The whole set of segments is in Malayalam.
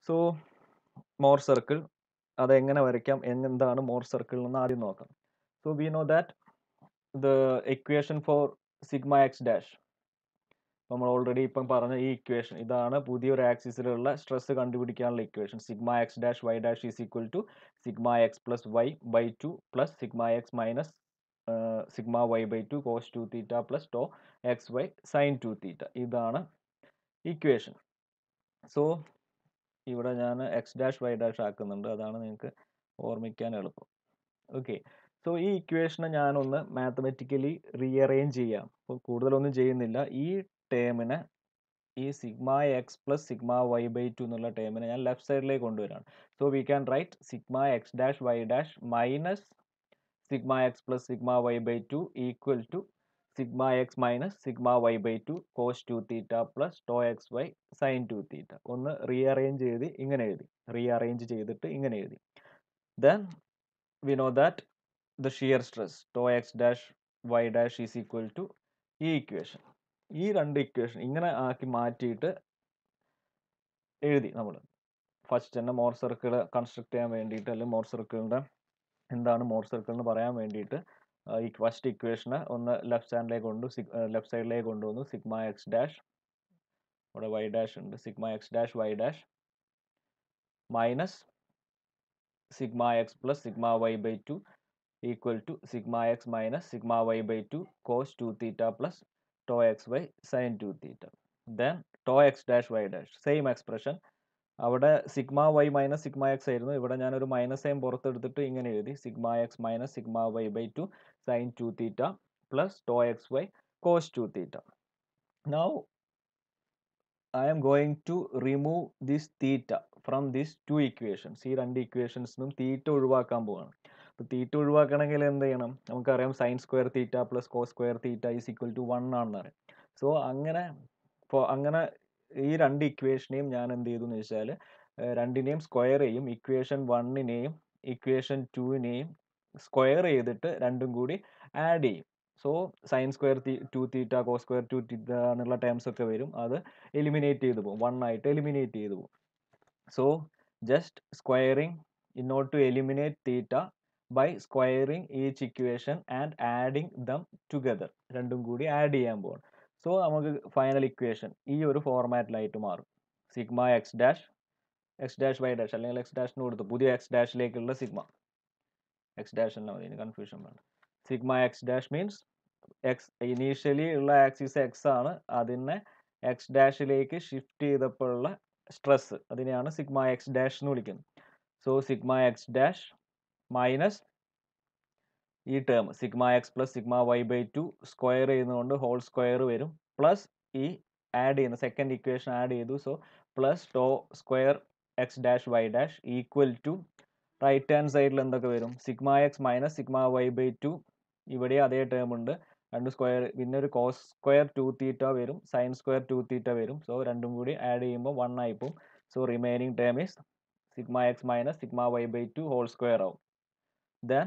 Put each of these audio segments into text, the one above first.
സോ മോർ സർക്കിൾ അതെങ്ങനെ വരയ്ക്കാം എന്താണ് മോർ സർക്കിൾ എന്ന് ആദ്യം നോക്കാം. So we know that the equation for sigma X dash നമ്മൾ ഓൾറെഡി ഇപ്പം പറഞ്ഞ ഈ ഇക്വേഷൻ ഇതാണ് പുതിയൊരു ആക്സിസിലുള്ള സ്ട്രെസ് കണ്ടുപിടിക്കാനുള്ള equation. Sigma X dash Y dash is equal to sigma X plus Y by two plus sigma X minus sigma Y by two cos two theta plus tau X Y sine two theta. ഇതാണ് ഇക്വേഷൻ. സോ ഇവിടെ ഞാൻ എക്സ് ഡാഷ് വൈ ഡാഷ് ആക്കുന്നുണ്ട്, അതാണ് നിങ്ങൾക്ക് ഓർമ്മിക്കാൻ എളുപ്പം. ഓക്കെ, സോ ഈ ഇക്വേഷനെ ഞാനൊന്ന് മാത്തമെറ്റിക്കലി റീഅറേഞ്ച് ചെയ്യാം. അപ്പോൾ കൂടുതലൊന്നും ചെയ്യുന്നില്ല. ഈ ടേമിനെ, ഈ sigma X plus sigma Y by two എന്നുള്ള ടേമിനെ ഞാൻ ലെഫ്റ്റ് സൈഡിലേക്ക് കൊണ്ടുവരാണ്. So we can write sigma X dash Y dash minus sigma X plus sigma Y by two equal to sigma X minus sigma Y by two cos two theta plus tau X Y sine two theta. ഒന്ന് റീഅറേഞ്ച് ചെയ്ത് ഇങ്ങനെ എഴുതി, റീഅറേഞ്ച് ചെയ്തിട്ട് ഇങ്ങനെ എഴുതി. Then we know that the shear stress tau x dash y dash is equal to ഈ ഇക്വേഷൻ. ഈ രണ്ട് ഇക്വേഷൻ ഇങ്ങനെ ആക്കി മാറ്റിയിട്ട് എഴുതി നമ്മൾ. ഫസ്റ്റ് തന്നെ മോർ സർക്കിൾ കൺസ്ട്രക്ട് ചെയ്യാൻ വേണ്ടിയിട്ട്, അല്ലെങ്കിൽ മോർ സർക്കിളിൻ്റെ എന്താണ് മോർ സർക്കിൾ എന്ന് പറയാൻ വേണ്ടിയിട്ട് ഈ ഫസ്റ്റ് ഇക്വേഷനെ ഒന്ന് ലെഫ്റ്റ് സൈഡിലേക്ക് കൊണ്ടുവന്നു. സിഗ്മ എക്സ് ഡാഷ്, ഇവിടെ വൈ ഡാഷ് ഉണ്ട്, sigma X dash Y dash minus sigma X plus sigma Y by two equal to sigma x minus sigma y by 2 cos 2 theta plus tau xy sin 2 theta. Then tau x dash y dash same expression. അവിടെ sigma Y minus sigma X ആയിരുന്നു, ഇവിടെ ഞാനൊരു മൈനസ് സൈൻ പുറത്തെടുത്തിട്ട് ഇങ്ങനെ എഴുതി sigma X minus sigma Y by two sine two theta plus tau X Y cos two theta. Now I am going to remove this theta from these two equations. ഈ രണ്ട് ഇക്വേഷൻസിനും തീറ്റ ഒഴിവാക്കാൻ പോവാണ്. അപ്പോൾ തീറ്റ ഒഴിവാക്കണമെങ്കിൽ എന്ത് ചെയ്യണം? നമുക്കറിയാം sine square theta plus cos square theta is equal to 1 ആണെന്ന് അറിയാം. സോ അങ്ങനെ ഈ രണ്ട് ഇക്വേഷനെയും ഞാൻ എന്ത് ചെയ്തു എന്ന് വെച്ചാൽ രണ്ടിനെയും സ്ക്വയർ ചെയ്യും. ഇക്വേഷൻ 1നെയും ഇക്വേഷൻ 2നെയും സ്ക്വയർ ചെയ്തിട്ട് രണ്ടും കൂടി ആഡ് ചെയ്യും. So sine square two theta cos square two theta എന്നുള്ള ടേംസ് ഒക്കെ വരും, അത് എലിമിനേറ്റ് ചെയ്ത് പോകും, 1 ആയിട്ട് എലിമിനേറ്റ് ചെയ്ത് പോകും. So just squaring in order to eliminate theta by squaring each equation and adding them together. രണ്ടും കൂടി ആഡ് ചെയ്യാൻ പോകണം. സോ നമുക്ക് ഫൈനൽ ഇക്വേഷൻ ഈ ഒരു ഫോർമാറ്റിലായിട്ട് മാറും. Sigma X dash Y dash, അല്ലെങ്കിൽ എക്സ് ഡാഷിന് കൊടുത്തു പുതിയ എക്സ് ഡാഷിലേക്കുള്ള സിഗ്മ എക്സ് ഡാഷ് തന്നെ മതി, കൺഫ്യൂഷൻ വേണ്ട. Sigma X dash means x initially ഉള്ള ആക്സിസ് എക്സ് ആണ്, അതിനെ എക്സ് ഡാഷിലേക്ക് ഷിഫ്റ്റ് ചെയ്തപ്പോഴുള്ള സ്ട്രെസ്, അതിനെയാണ് സിഗ്മ എക്സ് ഡാഷ് എന്ന് വിളിക്കുന്നത്. So sigma X dash minus ഈ term sigma X plus sigma Y by two square ചെയ്യുന്നതുകൊണ്ട് ഹോൾ സ്ക്വയർ വരും, പ്ലസ് ഈ ആഡ് ചെയ്യുന്ന സെക്കൻഡ് ഇക്വേഷൻ ആഡ് ചെയ്തു. So plus tau square X dash Y dash equal to right hand സൈഡിൽ എന്തൊക്കെ വരും? Sigma X minus sigma Y by two, ഇവിടെ അതേ ടേം ഉണ്ട്, രണ്ട് സ്ക്വയർ, പിന്നെ ഒരു കോസ് സ്ക്വയർ ടു തീറ്റ വരും, സൈൻ സ്ക്വയർ ടു തീറ്റ വരും. സോ രണ്ടും കൂടി ആഡ് ചെയ്യുമ്പോൾ 1 ആയി പോകും. So remaining term is sigma X minus sigma Y by two whole square ആവും. Then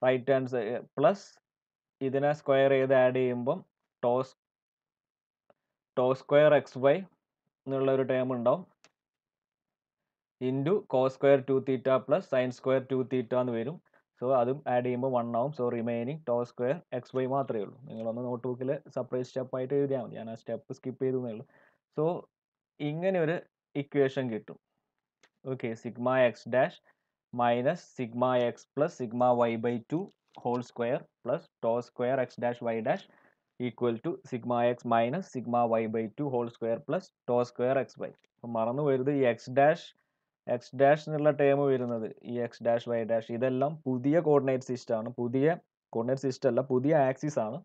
right hand side plus ഇതിനെ സ്ക്വയർ ചെയ്ത് ആഡ് ചെയ്യുമ്പം ടോ സ്ക്വയർ എക്സ് വൈ എന്നുള്ള ഒരു ടേം ഉണ്ടാവും, into cos square two theta plus sine square two theta എന്ന് വരും. സോ അതും ആഡ് ചെയ്യുമ്പോൾ 1 ആവും. So remaining tau square X y മാത്രമേ ഉള്ളൂ. നിങ്ങളൊന്ന് നോട്ട് ബുക്കിൽ സെപ്പറേറ്റ് സ്റ്റെപ്പായിട്ട് എഴുതിയാൽ മതി, ഞാൻ ആ സ്റ്റെപ്പ് സ്കിപ്പ് ചെയ്തേ ഉള്ളൂ. സോ ഇങ്ങനെ ഒരു ഇക്വേഷൻ കിട്ടും. Okay, sigma X dash minus sigma X plus sigma Y by two whole square plus tau square X dash Y dash equal to sigma X minus sigma Y by two whole square plus tau square X Y. അപ്പം മറന്നു വരുന്നത് ഈ എക്സ് ഡാഷ് എന്നുള്ള ടേം വരുന്നത്, ഈ എക്സ് ഡാഷ് വൈ ഡാഷ് ഇതെല്ലാം പുതിയ കോർഡിനേറ്റ് സിസ്റ്റം ആണ്, പുതിയ കോർഡിനേറ്റ് സിസ്റ്റം അല്ല, പുതിയ ആക്സിസ് ആണ്.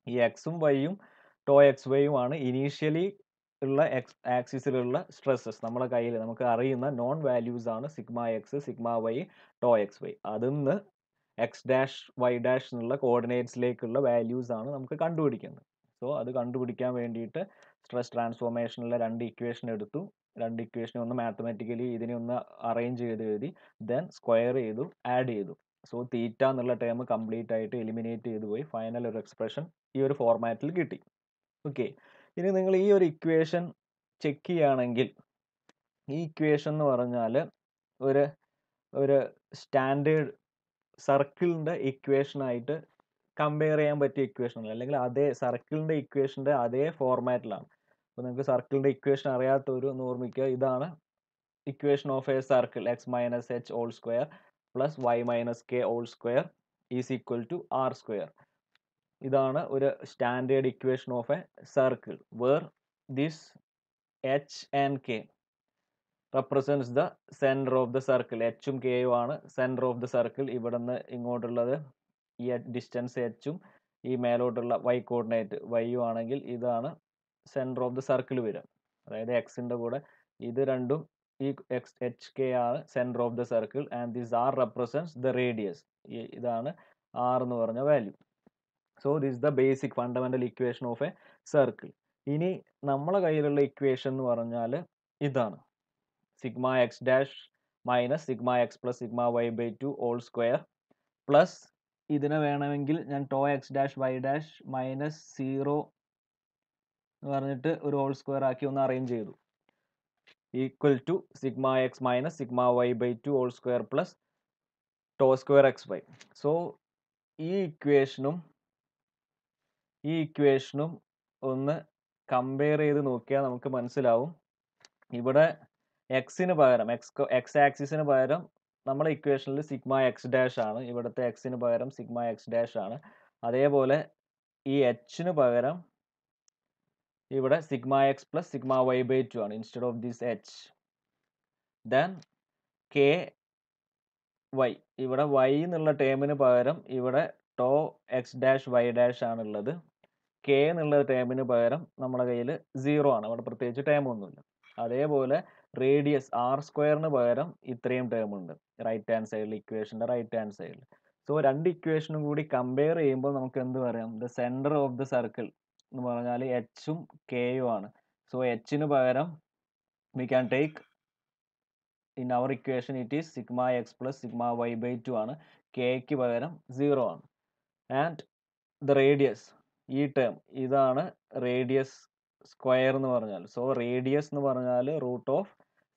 ഈ എക്സും വൈയും ടോ എക്സ് വൈയും ആണ് ഇനീഷ്യലി ഉള്ള ആക്സിസിലുള്ള സ്ട്രെസ്സസ്. നമ്മുടെ കയ്യിൽ നമുക്ക് അറിയുന്ന നോൺ വാല്യൂസ് ആണ് sigma X sigma Y tau X Y. അതിന്ന് എക്സ് ഡാഷ് വൈ ഡാഷ് എന്നുള്ള കോർഡിനേറ്റ്സിലേക്കുള്ള വാല്യൂസ് ആണ് നമുക്ക് കണ്ടുപിടിക്കുന്നത്. സോ അത് കണ്ടുപിടിക്കാൻ വേണ്ടിയിട്ട് സ്ട്രെസ് ട്രാൻസ്ഫോർമേഷനിലെ രണ്ട് ഇക്വേഷൻ എടുത്തു, രണ്ട് ഇക്വേഷനെ ഒന്ന് മാത്തമാറ്റിക്കലി ഇതിനെ ഒന്ന് അറേഞ്ച് ചെയ്ത് എഴുതി, ദെൻ സ്ക്വയർ ചെയ്തു, ആഡ് ചെയ്തു. സോ തീറ്റ എന്നുള്ള ടേം കംപ്ലീറ്റ് ആയിട്ട് എലിമിനേറ്റ് ചെയ്തു പോയി, ഫൈനൽ ഒരു എക്സ്പ്രഷൻ ഈ ഒരു ഫോർമാറ്റിൽ കിട്ടി. ഓക്കെ, ഇനി നിങ്ങൾ ഈ ഒരു ഇക്വേഷൻ ചെക്ക് ചെയ്യുകയാണെങ്കിൽ ഈ ഇക്വേഷൻ എന്ന് പറഞ്ഞാൽ ഒരു ഒരു സ്റ്റാൻഡേർഡ് സർക്കിളിൻ്റെ ഇക്വേഷനായിട്ട് കമ്പയർ ചെയ്യാൻ പറ്റിയ ഇക്വേഷൻ അല്ല, അല്ലെങ്കിൽ അതേ സർക്കിളിൻ്റെ ഇക്വേഷൻ്റെ അതേ ഫോർമാറ്റിലാണ്. അപ്പോൾ നിങ്ങൾക്ക് സർക്കിളിൻ്റെ ഇക്വേഷൻ അറിയാത്തവർ ഒന്ന് ഓർമ്മിക്കുക, ഇതാണ് equation of a circle X minus H whole square plus Y minus K whole square is equal to R square. ഇതാണ് ഒരു standard equation of a circle where this H and K represents the center of the circle. എച്ചും കെയും ആണ് സെൻറ്റർ ഓഫ് ദ സർക്കിൾ. ഇവിടെ നിന്ന് ഇങ്ങോട്ടുള്ളത് ഈ ഡിസ്റ്റൻസ് എച്ചും ഈ മേലോട്ടുള്ള വൈ കോർഡിനേറ്റ് വൈയും ആണെങ്കിൽ ഇതാണ് സെൻറ്റർ ഓഫ് ദ സർക്കിൾ വരിക. അതായത് എക്സിൻ്റെ കൂടെ ഇത് രണ്ടും ഈ എക്സ് എച്ച് കെ ആണ് centre of the circle and this R represents the radius. ഇതാണ് ആർ എന്ന് പറഞ്ഞ value. So this the basic fundamental equation of a circle. ഇനി നമ്മളെ കയ്യിലുള്ള ഇക്വേഷൻ എന്ന് പറഞ്ഞാൽ ഇതാണ് sigma x dash minus sigma x plus sigma y by 2 whole square plus ഇതിനെ വേണമെങ്കിൽ ഞാൻ tau x dash y dash minus 0 എന്ന് പറഞ്ഞിട്ട് ഒരു ഹോൾ സ്ക്വയർ ആക്കി ഒന്ന് അറേഞ്ച് ചെയ്തു, equal to sigma X minus sigma Y by 2 whole square plus tau square X Y. So ഈ ഇക്വേഷനും ഒന്ന് കമ്പയർ ചെയ്ത് നോക്കിയാൽ നമുക്ക് മനസ്സിലാവും. ഇവിടെ എക്സിന് പകരം എക്സ് ആക്സിസിന് പകരം നമ്മുടെ ഇക്വേഷനിൽ സിഗ്മ എക്സ് ഡാഷ് ആണ്, ഇവിടുത്തെ എക്സിന് പകരം സിഗ്മ എക്സ് ഡാഷ് ആണ്. അതേപോലെ ഈ എച്ചിന് പകരം ഇവിടെ sigma X plus sigma Y by 2 ആണ് instead of this H. Then K Y, ഇവിടെ വൈ എന്നുള്ള ടേമിന് പകരം ഇവിടെ tau X dash Y dash ആണുള്ളത്. കെ എന്നുള്ള ടേമിന് പകരം നമ്മുടെ കയ്യിൽ 0 ആണ്, അവിടെ പ്രത്യേകിച്ച് ടേം ഒന്നുമില്ല. അതേപോലെ റേഡിയസ് ആർ സ്ക്വയറിന് പകരം ഇത്രയും ടേം ഉണ്ട് റൈറ്റ് ഹാൻഡ് സൈഡിൽ, ഇക്വേഷൻ്റെ റൈറ്റ് ഹാൻഡ് സൈഡിൽ. സോ രണ്ട് ഇക്വേഷനും കൂടി കമ്പയർ ചെയ്യുമ്പോൾ നമുക്ക് എന്ത് പറയാം, the centre of the circle എന്ന് പറഞ്ഞാൽ എച്ചും കെയും ആണ്. സോ എച്ചിന് പകരം we can take in our equation it is sigma X plus sigma Y by 2 ആണ്, കെക്ക് പകരം 0 ആണ്. ആൻഡ് ദ റേഡിയസ്, ഈ ടേം ഇതാണ് റേഡിയസ് സ്ക്വയർ എന്ന് പറഞ്ഞാൽ. സോ റേഡിയസ് എന്ന് പറഞ്ഞാൽ root of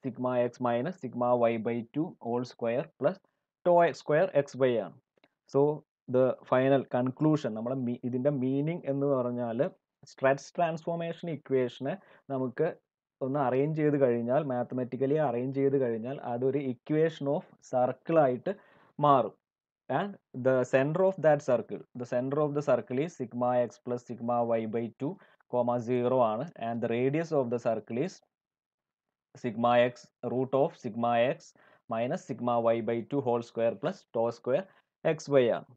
sigma X minus sigma Y by 2 whole square plus tau square X by ആണ്. സോ ദ ഫൈനൽ കൺക്ലൂഷൻ, നമ്മുടെ ഇതിൻ്റെ മീനിങ് എന്ന് പറഞ്ഞാൽ സ്ട്രെസ് ട്രാൻസ്ഫോർമേഷൻ ഇക്വേഷനെ നമുക്ക് ഒന്ന് അറേഞ്ച് ചെയ്ത് കഴിഞ്ഞാൽ, മാത്തമെറ്റിക്കലി അറേഞ്ച് ചെയ്ത് കഴിഞ്ഞാൽ അതൊരു ഇക്വേഷൻ ഓഫ് സർക്കിളായിട്ട് മാറും. And the center of that circle, the center of the circle is sigma x plus sigma y by 2 comma 0 ആണ്. And the radius of the circle is sigma x root of sigma x minus sigma y by 2 whole square plus tau square x y ആണ്.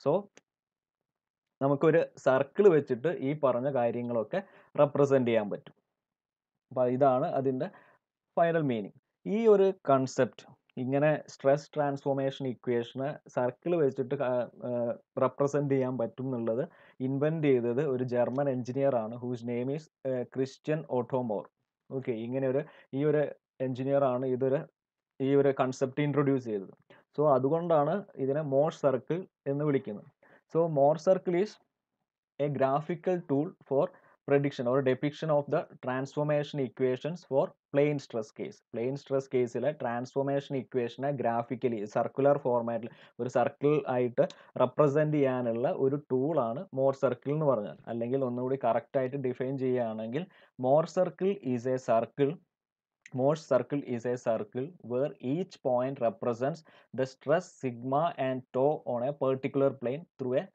സോ നമുക്കൊരു സർക്കിൾ വെച്ചിട്ട് ഈ പറഞ്ഞ കാര്യങ്ങളൊക്കെ റെപ്രസെൻ്റ് ചെയ്യാൻ പറ്റും. അപ്പോൾ ഇതാണ് അതിൻ്റെ ഫൈനൽ മീനിങ്. ഈ ഒരു കൺസെപ്റ്റ്, ഇങ്ങനെ സ്ട്രെസ് ട്രാൻസ്ഫോർമേഷൻ ഇക്വേഷന് സർക്കിൾ വെച്ചിട്ട് റെപ്രസെൻ്റ് ചെയ്യാൻ പറ്റും എന്നുള്ളത് ഇൻവെൻറ്റ് ചെയ്തത് ഒരു ജർമ്മൻ എഞ്ചിനീയർ ആണ്, whose name is Christian Otto Mohr. Okay, ഈ ഒരു എഞ്ചിനീയർ ആണ് ഈ ഒരു കൺസെപ്റ്റ് ഇൻട്രൊഡ്യൂസ് ചെയ്തത്. സോ അതുകൊണ്ടാണ് ഇതിനെ മോർ സർക്കിൾ എന്ന് വിളിക്കുന്നത്. So Mohr circle is A graphical tool for prediction or depiction of the transformation equations for plane stress case. Plane stress കേസിലെ ട്രാൻസ്ഫോർമേഷൻ ഇക്വേഷനെ ഗ്രാഫിക്കലി സർക്കുലർ ഫോർമാറ്റിൽ ഒരു സർക്കിൾ ആയിട്ട് റെപ്രസെൻ്റ് ചെയ്യാനുള്ള ഒരു ടൂളാണ് മോർ സർക്കിൾ എന്ന് പറഞ്ഞാൽ. അല്ലെങ്കിൽ ഒന്നുകൂടി കറക്റ്റായിട്ട് ഡിഫൈൻ ചെയ്യുകയാണെങ്കിൽ more circle is a circle where each point represents the stress sigma and tau on a particular plane through a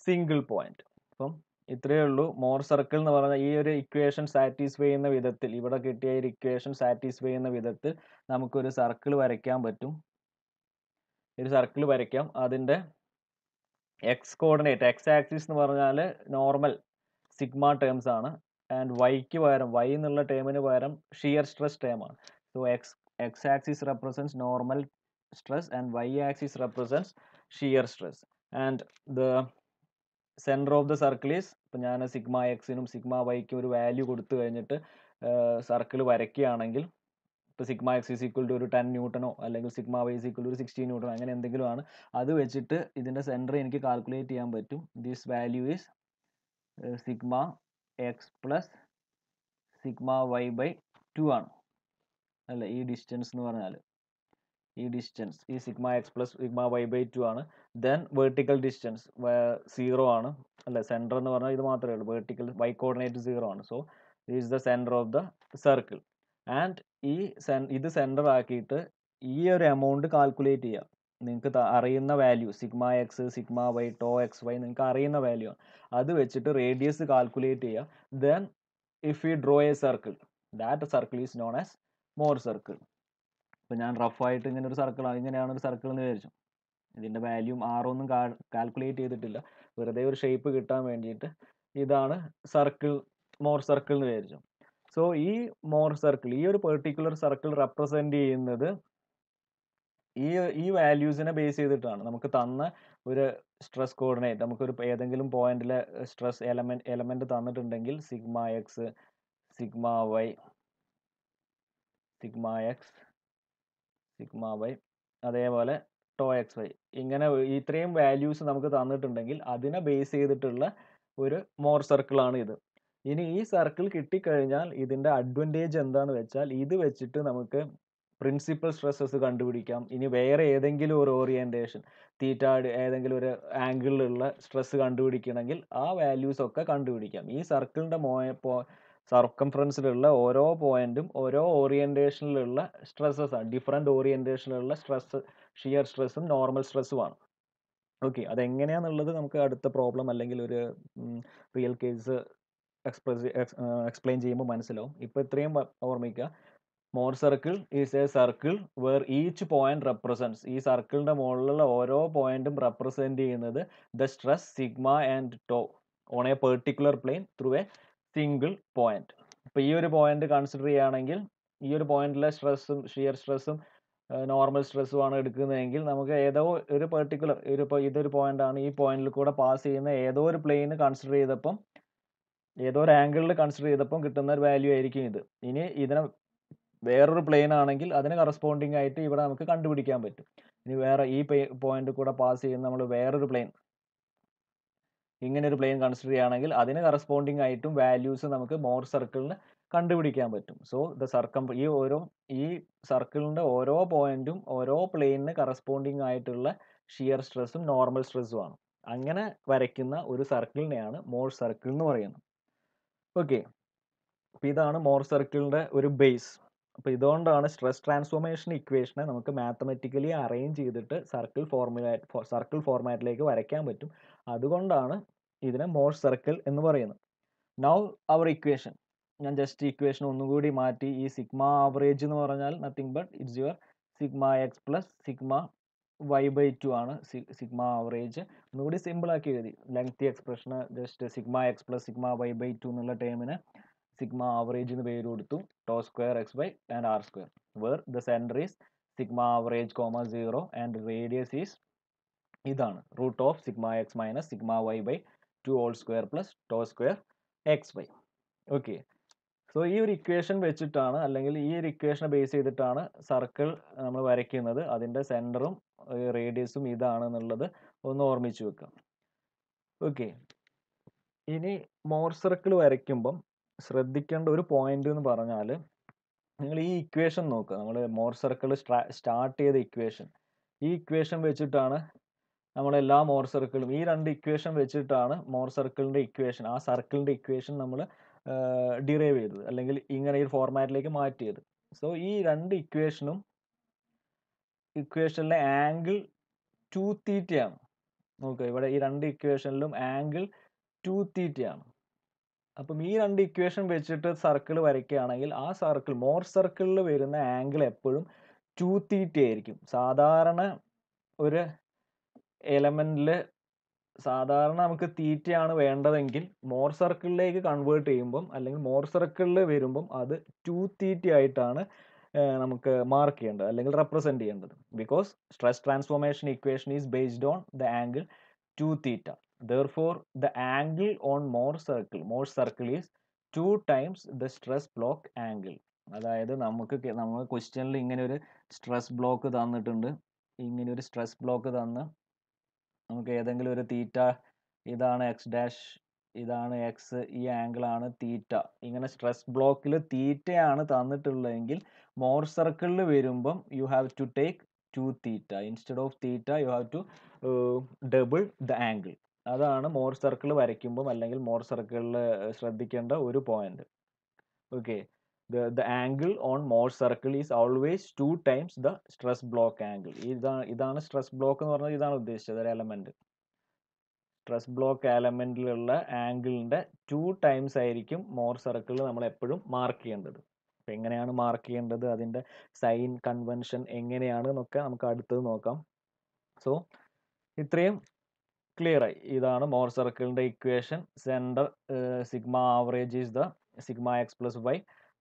single point. അപ്പം ഇത്രയേ ഉള്ളൂ. മോർ സർക്കിൾ എന്ന് പറഞ്ഞാൽ ഈ ഒരു ഇക്വേഷൻ സാറ്റിസ്ഫൈ ചെയ്യുന്ന വിധത്തിൽ, ഇവിടെ കിട്ടിയ ഒരു ഇക്വേഷൻ സാറ്റിസ്ഫൈ ചെയ്യുന്ന വിധത്തിൽ നമുക്കൊരു സർക്കിൾ വരയ്ക്കാൻ പറ്റും. ഒരു സർക്കിൾ വരയ്ക്കാം. അതിൻ്റെ എക്സ് കോർഡിനേറ്റ്, എക്സ് ആക്സിസ് എന്ന് പറഞ്ഞാൽ നോർമൽ സിഗ്മ ടേംസ് ആണ്. ആൻഡ് വൈക്ക് പകരം, വൈ എന്നുള്ള ടേമിന് പകരം ഷിയർ സ്ട്രെസ് ടേമാണ്. So x axis represents normal stress and y axis represents shear stress. And the centre of the circle is, ഇപ്പം ഞാൻ സിഗ്മ എക്സിനും സിഗ്മ വൈക്കും ഒരു വാല്യൂ കൊടുത്തു കഴിഞ്ഞിട്ട് സർക്കിൾ വരയ്ക്കുകയാണെങ്കിൽ, ഇപ്പോൾ sigma X is equal to ഒരു 10 ന്യൂട്ടനോ അല്ലെങ്കിൽ sigma Y is equal to ഒരു 16 ന്യൂട്ടനോ അങ്ങനെ എന്തെങ്കിലും ആണ്. അത് വെച്ചിട്ട് ഇതിൻ്റെ സെൻറ്റർ എനിക്ക് കാൽക്കുലേറ്റ് ചെയ്യാൻ പറ്റും. This value is sigma X plus sigma Y by 2 ആണ്. അല്ല ഈ ഡിസ്റ്റൻസ് എന്ന് പറഞ്ഞാൽ ഈ ഡിസ്റ്റൻസ് ഈ sigma X plus sigma Y by two ആണ്. ദെൻ വേർട്ടിക്കൽ ഡിസ്റ്റൻസ് 0 ആണ് അല്ല, സെൻറ്റർ എന്ന് പറഞ്ഞാൽ ഇത് മാത്രമേ ഉള്ളൂ, വേർട്ടിക്കൽ വൈ കോർഡിനേറ്റ് 0 ആണ്. So is the centre of the circle. And ഈ ഇത് സെൻറ്റർ ആക്കിയിട്ട് ഈ ഒരു എമൗണ്ട് കാൽക്കുലേറ്റ് ചെയ്യുക. നിങ്ങൾക്ക് അറിയുന്ന value sigma X sigma Y tau X Y നിങ്ങൾക്ക് അറിയുന്ന വാല്യൂ ആണ്. അത് വെച്ചിട്ട് റേഡിയസ് കാൽക്കുലേറ്റ് ചെയ്യുക. Then if you draw a circle, that circle is known as Mohr circle. ഇപ്പം ഞാൻ റഫായിട്ട് ഇങ്ങനെ ഒരു സർക്കിളാണ്, ഇങ്ങനെയാണ് ഒരു സർക്കിൾ എന്ന് വിചാരിച്ചു. ഇതിൻ്റെ വാല്യൂം ആറൊന്നും കാൽക്കുലേറ്റ് ചെയ്തിട്ടില്ല, വെറുതെ ഒരു ഷേപ്പ് കിട്ടാൻ വേണ്ടിയിട്ട്. ഇതാണ് സർക്കിൾ, മോർ സർക്കിൾ എന്ന് വിചാരിച്ചു. സോ ഈ മോർ സർക്കിൾ, ഈ ഒരു പെർട്ടിക്കുലർ സർക്കിൾ റെപ്രസെന്റ് ചെയ്യുന്നത് ഈ വാല്യൂസിനെ ബേസ് ചെയ്തിട്ടാണ്. നമുക്ക് തന്ന ഒരു സ്ട്രെസ് കോർഡിനേറ്റ്, നമുക്കൊരു ഏതെങ്കിലും പോയിന്റിലെ സ്ട്രെസ് എലമെന്റ് തന്നിട്ടുണ്ടെങ്കിൽ sigma X sigma Y sigma X sigma Y അതേപോലെ ടോ എക്സ് വൈ, ഇങ്ങനെ ഇത്രയും വാല്യൂസ് നമുക്ക് തന്നിട്ടുണ്ടെങ്കിൽ അതിനെ ബേസ് ചെയ്തിട്ടുള്ള ഒരു മോർ സർക്കിളാണ് ഇത്. ഇനി ഈ സർക്കിൾ കിട്ടിക്കഴിഞ്ഞാൽ ഇതിൻ്റെ അഡ്വാൻറ്റേജ് എന്താണെന്ന് വെച്ചാൽ ഇത് വെച്ചിട്ട് നമുക്ക് പ്രിൻസിപ്പൽ സ്ട്രെസ്സസ് കണ്ടുപിടിക്കാം. ഇനി വേറെ ഏതെങ്കിലും ഒരു ഓറിയൻറ്റേഷൻ തീറ്റ ഏതെങ്കിലും ഒരു ആംഗിളിലുള്ള സ്ട്രെസ് കണ്ടുപിടിക്കണമെങ്കിൽ ആ വാല്യൂസ് ഒക്കെ കണ്ടുപിടിക്കാം. ഈ സർക്കിളിൻ്റെ സർക്കംഫറൻസിലുള്ള ഓരോ പോയിന്റും ഓരോ ഓറിയൻറ്റേഷനിലുള്ള സ്ട്രെസ്സസ് ആണ്, ഡിഫറെൻറ്റ് ഓറിയൻറ്റേഷനിലുള്ള സ്ട്രെസ്, ഷിയർ സ്ട്രെസ്സും നോർമൽ സ്ട്രെസ്സുമാണ്. ഓക്കെ, അതെങ്ങനെയാണെന്നുള്ളത് നമുക്ക് അടുത്ത പ്രോബ്ലം അല്ലെങ്കിൽ ഒരു റിയൽ കേസ് എക്സ്പ്ലെയിൻ ചെയ്യുമ്പോൾ മനസ്സിലാവും. ഇപ്പോൾ ഇത്രയും ഓർമ്മിക്കുക. Mohr circle is a circle where each point represents, ഈ സർക്കിളിൻ്റെ മുകളിലുള്ള ഓരോ പോയിന്റും റെപ്രസെൻറ്റ് ചെയ്യുന്നത് the stress sigma and tau on a particular plane through a single point. ഇപ്പോൾ ഈ ഒരു പോയിന്റ് കൺസിഡർ ചെയ്യുകയാണെങ്കിൽ ഈ ഒരു പോയിന്റിലെ സ്ട്രെസ്സും ഷിയർ സ്ട്രെസ്സും നോർമൽ സ്ട്രെസ്സുമാണ് എടുക്കുന്നതെങ്കിൽ നമുക്ക് ഏതോ ഒരു പെർട്ടിക്കുലർ ഇതൊരു പോയിന്റ് ആണ്, ഈ പോയിന്റിൽ കൂടെ പാസ് ചെയ്യുന്ന ഏതോ ഒരു പ്ലെയിന് കൺസിഡർ ചെയ്തപ്പം, ഏതോ ഒരു ആംഗിളിൽ കൺസിഡർ ചെയ്തപ്പം കിട്ടുന്ന ഒരു വാല്യൂ ആയിരിക്കും ഇത്. ഇനി ഇതിനെ വേറൊരു പ്ലെയിൻ ആണെങ്കിൽ അതിന് കറസ്പോണ്ടിങ് ആയിട്ട് ഇവിടെ നമുക്ക് കണ്ടുപിടിക്കാൻ പറ്റും. ഇനി വേറെ ഈ പോയിന്റ് കൂടെ പാസ് ചെയ്യുന്ന നമ്മൾ വേറൊരു പ്ലെയിൻ, ഇങ്ങനെ ഒരു പ്ലെയിൻ കൺസിഡർ ചെയ്യുകയാണെങ്കിൽ അതിന് കറസ്പോണ്ടിങ് ആയിട്ടും വാല്യൂസ് നമുക്ക് മോർ സർക്കിളിന് കണ്ടുപിടിക്കാൻ പറ്റും. സോ ഈ സർക്കിളിന്റെ ഓരോ പോയിന്റും ഓരോ പ്ലെയിനിന് കറസ്പോണ്ടിങ് ആയിട്ടുള്ള ഷിയർ സ്ട്രെസ്സും നോർമൽ സ്ട്രെസ്സും ആണ്. അങ്ങനെ വരയ്ക്കുന്ന ഒരു സർക്കിളിനെയാണ് മോർ സർക്കിൾ എന്ന് പറയുന്നത്. ഓക്കെ, അപ്പോൾ ഇതാണ് മോർ സർക്കിളിന്റെ ഒരു ബേസ്. അപ്പോൾ ഇതുകൊണ്ടാണ് സ്ട്രെസ് ട്രാൻസ്ഫോർമേഷൻ ഇക്വേഷനെ നമുക്ക് മാത്തമെറ്റിക്കലി അറേഞ്ച് ചെയ്തിട്ട് സർക്കിൾ ഫോർമാറ്റിലേക്ക് വരയ്ക്കാൻ പറ്റും. അതുകൊണ്ടാണ് ഇതിനെ മോർ സർക്കിൾ എന്ന് പറയുന്നത്. നൗ അവർ ഇക്വേഷൻ, ഞാൻ ജസ്റ്റ് ഇക്വേഷൻ ഒന്നുകൂടി മാറ്റി. ഈ സിഗ്മ ആവറേജ് എന്ന് പറഞ്ഞാൽ nothing but it's your sigma X plus sigma Y by two ആണ് സിഗ്മ ആവറേജ്. ഒന്നുകൂടി സിമ്പിൾ ആക്കി എഴുതി, ലെങ്തി എക്സ്പ്രഷന് just sigma X plus sigma Y by two എന്നുള്ള ടേമിന് സിഗ്മ ആവറേജ് എന്ന് പേര് കൊടുത്തു. Tau square X Y and R square, where the centre is sigma average comma 0 and radius is ഇതാണ് root of sigma X minus sigma Y by two whole square plus tau square X y. Okay, so ഈ ഒരു ഇക്വേഷൻ വെച്ചിട്ടാണ്, അല്ലെങ്കിൽ ഈ ഒരു ഇക്വേഷനെ ബേസ് ചെയ്തിട്ടാണ് സർക്കിൾ നമ്മൾ വരയ്ക്കുന്നത്. അതിൻ്റെ സെൻറ്ററും റേഡിയസും ഇതാണെന്നുള്ളത് ഒന്ന് ഓർമ്മിച്ച് വെക്കാം. ഓക്കെ, ഇനി മോർ സർക്കിൾ വരയ്ക്കുമ്പം ശ്രദ്ധിക്കേണ്ട ഒരു പോയിന്റ് എന്ന് പറഞ്ഞാൽ, നിങ്ങൾ ഈ ഇക്വേഷൻ നോക്കുക. നമ്മൾ മോർ സർക്കിൾ സ്റ്റാർട്ട് ചെയ്ത ഇക്വേഷൻ, ഈ ഇക്വേഷൻ വെച്ചിട്ടാണ് നമ്മളെല്ലാ മോർ സർക്കിളും, ഈ രണ്ട് ഇക്വേഷൻ വെച്ചിട്ടാണ് മോർ സർക്കിളിൻ്റെ ഇക്വേഷൻ, ആ സർക്കിളിൻ്റെ ഇക്വേഷൻ നമ്മൾ ഡിറൈവ് ചെയ്തത്, അല്ലെങ്കിൽ ഇങ്ങനെ ഈ ഫോർമാറ്റിലേക്ക് മാറ്റിയത്. സോ ഈ രണ്ട് ഇക്വേഷനിലെ ആംഗിൾ 2 തീറ്റയാണ്. നോക്കുക, ഇവിടെ ഈ രണ്ട് ഇക്വേഷനിലും ആംഗിൾ 2 തീറ്റയാണ്. അപ്പം ഈ രണ്ട് ഇക്വേഷൻ വെച്ചിട്ട് സർക്കിൾ വരയ്ക്കുകയാണെങ്കിൽ ആ സർക്കിൾ, മോർ സർക്കിളിൽ വരുന്ന ആംഗിൾ എപ്പോഴും 2 തീറ്റ ആയിരിക്കും. സാധാരണ ഒരു എലമെന്റിൽ സാധാരണ നമുക്ക് തീറ്റയാണ് വേണ്ടതെങ്കിൽ മോർ സർക്കിളിലേക്ക് കൺവേർട്ട് ചെയ്യുമ്പം, അല്ലെങ്കിൽ മോർ സർക്കിളിൽ വരുമ്പം അത് 2 തീറ്റ ആയിട്ടാണ് നമുക്ക് മാർക്ക് ചെയ്യേണ്ടത് അല്ലെങ്കിൽ റെപ്രസെന്റ് ചെയ്യേണ്ടത്. Because stress transformation equation is based on the angle 2 theta. Therefore, the angle on Mohr circle is 2 times the stress block angle. അതായത് നമ്മൾ ക്വസ്റ്റ്യനിൽ ഇങ്ങനെ ഒരു സ്ട്രെസ് ബ്ലോക്ക് തന്നിട്ടുണ്ട്. ഇങ്ങനെ ഒരു സ്ട്രെസ് ബ്ലോക്ക് തന്ന് നമുക്ക് ഏതെങ്കിലും ഒരു തീറ്റ, ഇതാണ് എക്സ് ഡാഷ്, ഇതാണ് എക്സ്, ഈ ആംഗിൾ ആണ് തീറ്റ. ഇങ്ങനെ സ്ട്രെസ് ബ്ലോക്കിൽ തീറ്റയാണ് തന്നിട്ടുള്ളതെങ്കിൽ മോർ സർക്കിളിൽ വരുമ്പം you have to take 2 theta. Instead of theta you have to double the angle. അതാണ് മോർ സർക്കിൾ വരയ്ക്കുമ്പം അല്ലെങ്കിൽ മോർ സർക്കിളിൽ ശ്രദ്ധിക്കേണ്ട ഒരു point. Okay, the angle on Morse circle is always 2 times the stress block angle. ഇതാണ് സ്ട്രെസ് ബ്ലോക്ക് എന്ന് പറഞ്ഞാൽ ഇതാണ് ഉദ്ദേശിച്ചത്, ഒരു എലമെന്റ്. സ്ട്രെസ് ബ്ലോക്ക് എലമെന്റിലുള്ള ആംഗിളിന്റെ 2 ടൈംസ് ആയിരിക്കും മോർ സർക്കിൾ നമ്മൾ എപ്പോഴും മാർക്ക് ചെയ്യേണ്ടത്. അപ്പം എങ്ങനെയാണ് മാർക്ക് ചെയ്യേണ്ടത്, അതിന്റെ സൈൻ കൺവെൻഷൻ എങ്ങനെയാണ് എന്നൊക്കെ നമുക്ക് അടുത്തത് നോക്കാം. സോ ഇത്രയും ക്ലിയർ ആയി. ഇതാണ് മോർ സർക്കിളിന്റെ equation. Centre sigma average is the sigma X plus Y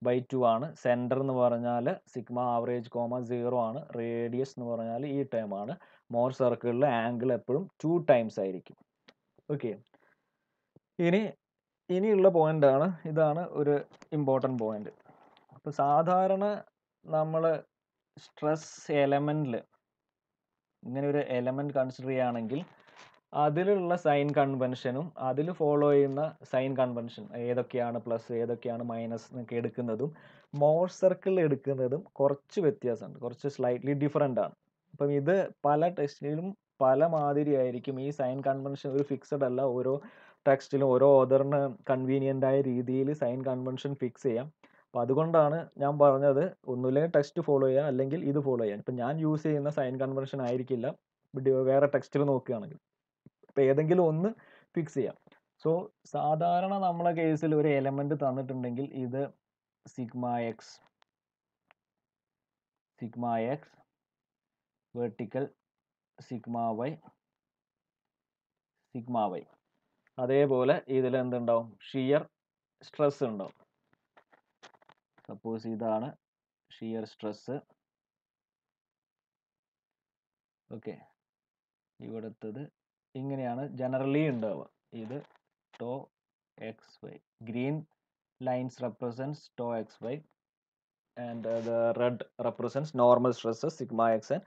by 2 ആണ്. സെന്റർ എന്ന് പറഞ്ഞാൽ സിഗ്മ ആവറേജ് 0 ആണ്. റേഡിയസ് എന്ന് പറഞ്ഞാൽ ഈ ടേം ആണ്. മോർ സർക്കിളിലെ ആംഗിൾ എപ്പോഴും 2 ടൈംസ് ആയിരിക്കും. ഓക്കെ, ഇനിയുള്ള പോയിന്റ് ആണ്, ഇതാണ് ഒരു ഇമ്പോർട്ടൻറ്റ് പോയിന്റ്. അപ്പോൾ സാധാരണ നമ്മൾ സ്ട്രെസ് എലമെന്റിൽ ഇങ്ങനെ ഒരു എലമെന്റ് കൺസിഡർ ചെയ്യുകയാണെങ്കിൽ അതിലുള്ള സൈൻ കൺവെൻഷനും അതിൽ ഫോളോ ചെയ്യുന്ന സൈൻ കൺവെൻഷൻ ഏതൊക്കെയാണ് പ്ലസ് ഏതൊക്കെയാണ് മൈനസ് എന്നൊക്കെ എടുക്കുന്നതും മോർ സർക്കിളിൽ എടുക്കുന്നതും കുറച്ച് വ്യത്യാസമുണ്ട്, കുറച്ച് സ്ലൈറ്റ്ലി ഡിഫറെൻ്റ് ആണ്. അപ്പം ഇത് പല ടെക്സ്റ്റിലും പല മാതിരി ആയിരിക്കും. ഈ സൈൻ കൺവെൻഷൻ ഒരു ഫിക്സഡ് അല്ല. ഓരോ ടെക്സ്റ്റിലും ഓരോ ഓതറിന് കൺവീനിയൻ്റ് ആയ രീതിയിൽ സൈൻ കൺവെൻഷൻ ഫിക്സ് ചെയ്യാം. അപ്പം അതുകൊണ്ടാണ് ഞാൻ പറഞ്ഞത് ഒന്നുമില്ലെങ്കിൽ ടെക്സ്റ്റ് ഫോളോ ചെയ്യാം അല്ലെങ്കിൽ ഇത് ഫോളോ ചെയ്യാം. ഇപ്പം ഞാൻ യൂസ് ചെയ്യുന്ന സൈൻ കൺവെൻഷൻ ആയിരിക്കില്ല വേറെ ടെക്സ്റ്റിൽ നോക്കുകയാണെങ്കിൽ. ഇപ്പം ഏതെങ്കിലും ഒന്ന് ഫിക്സ് ചെയ്യാം. സോ സാധാരണ നമ്മളെ കേസിൽ ഒരു എലമെന്റ് തന്നിട്ടുണ്ടെങ്കിൽ ഇത് sigma X vertical sigma Y അതേപോലെ ഇതിൽ എന്തുണ്ടാവും, ഷിയർ സ്ട്രെസ് ഉണ്ടാവും. സപ്പോസ് ഇതാണ് ഷിയർ സ്ട്രെസ്. ഓക്കെ, ഇവിടുത്തത് ഇങ്ങനെയാണ് ജനറലി ഉണ്ടാവുക. ഇത് tau X Y, green lines represents tau X Y and the red represents normal stresses sigma X and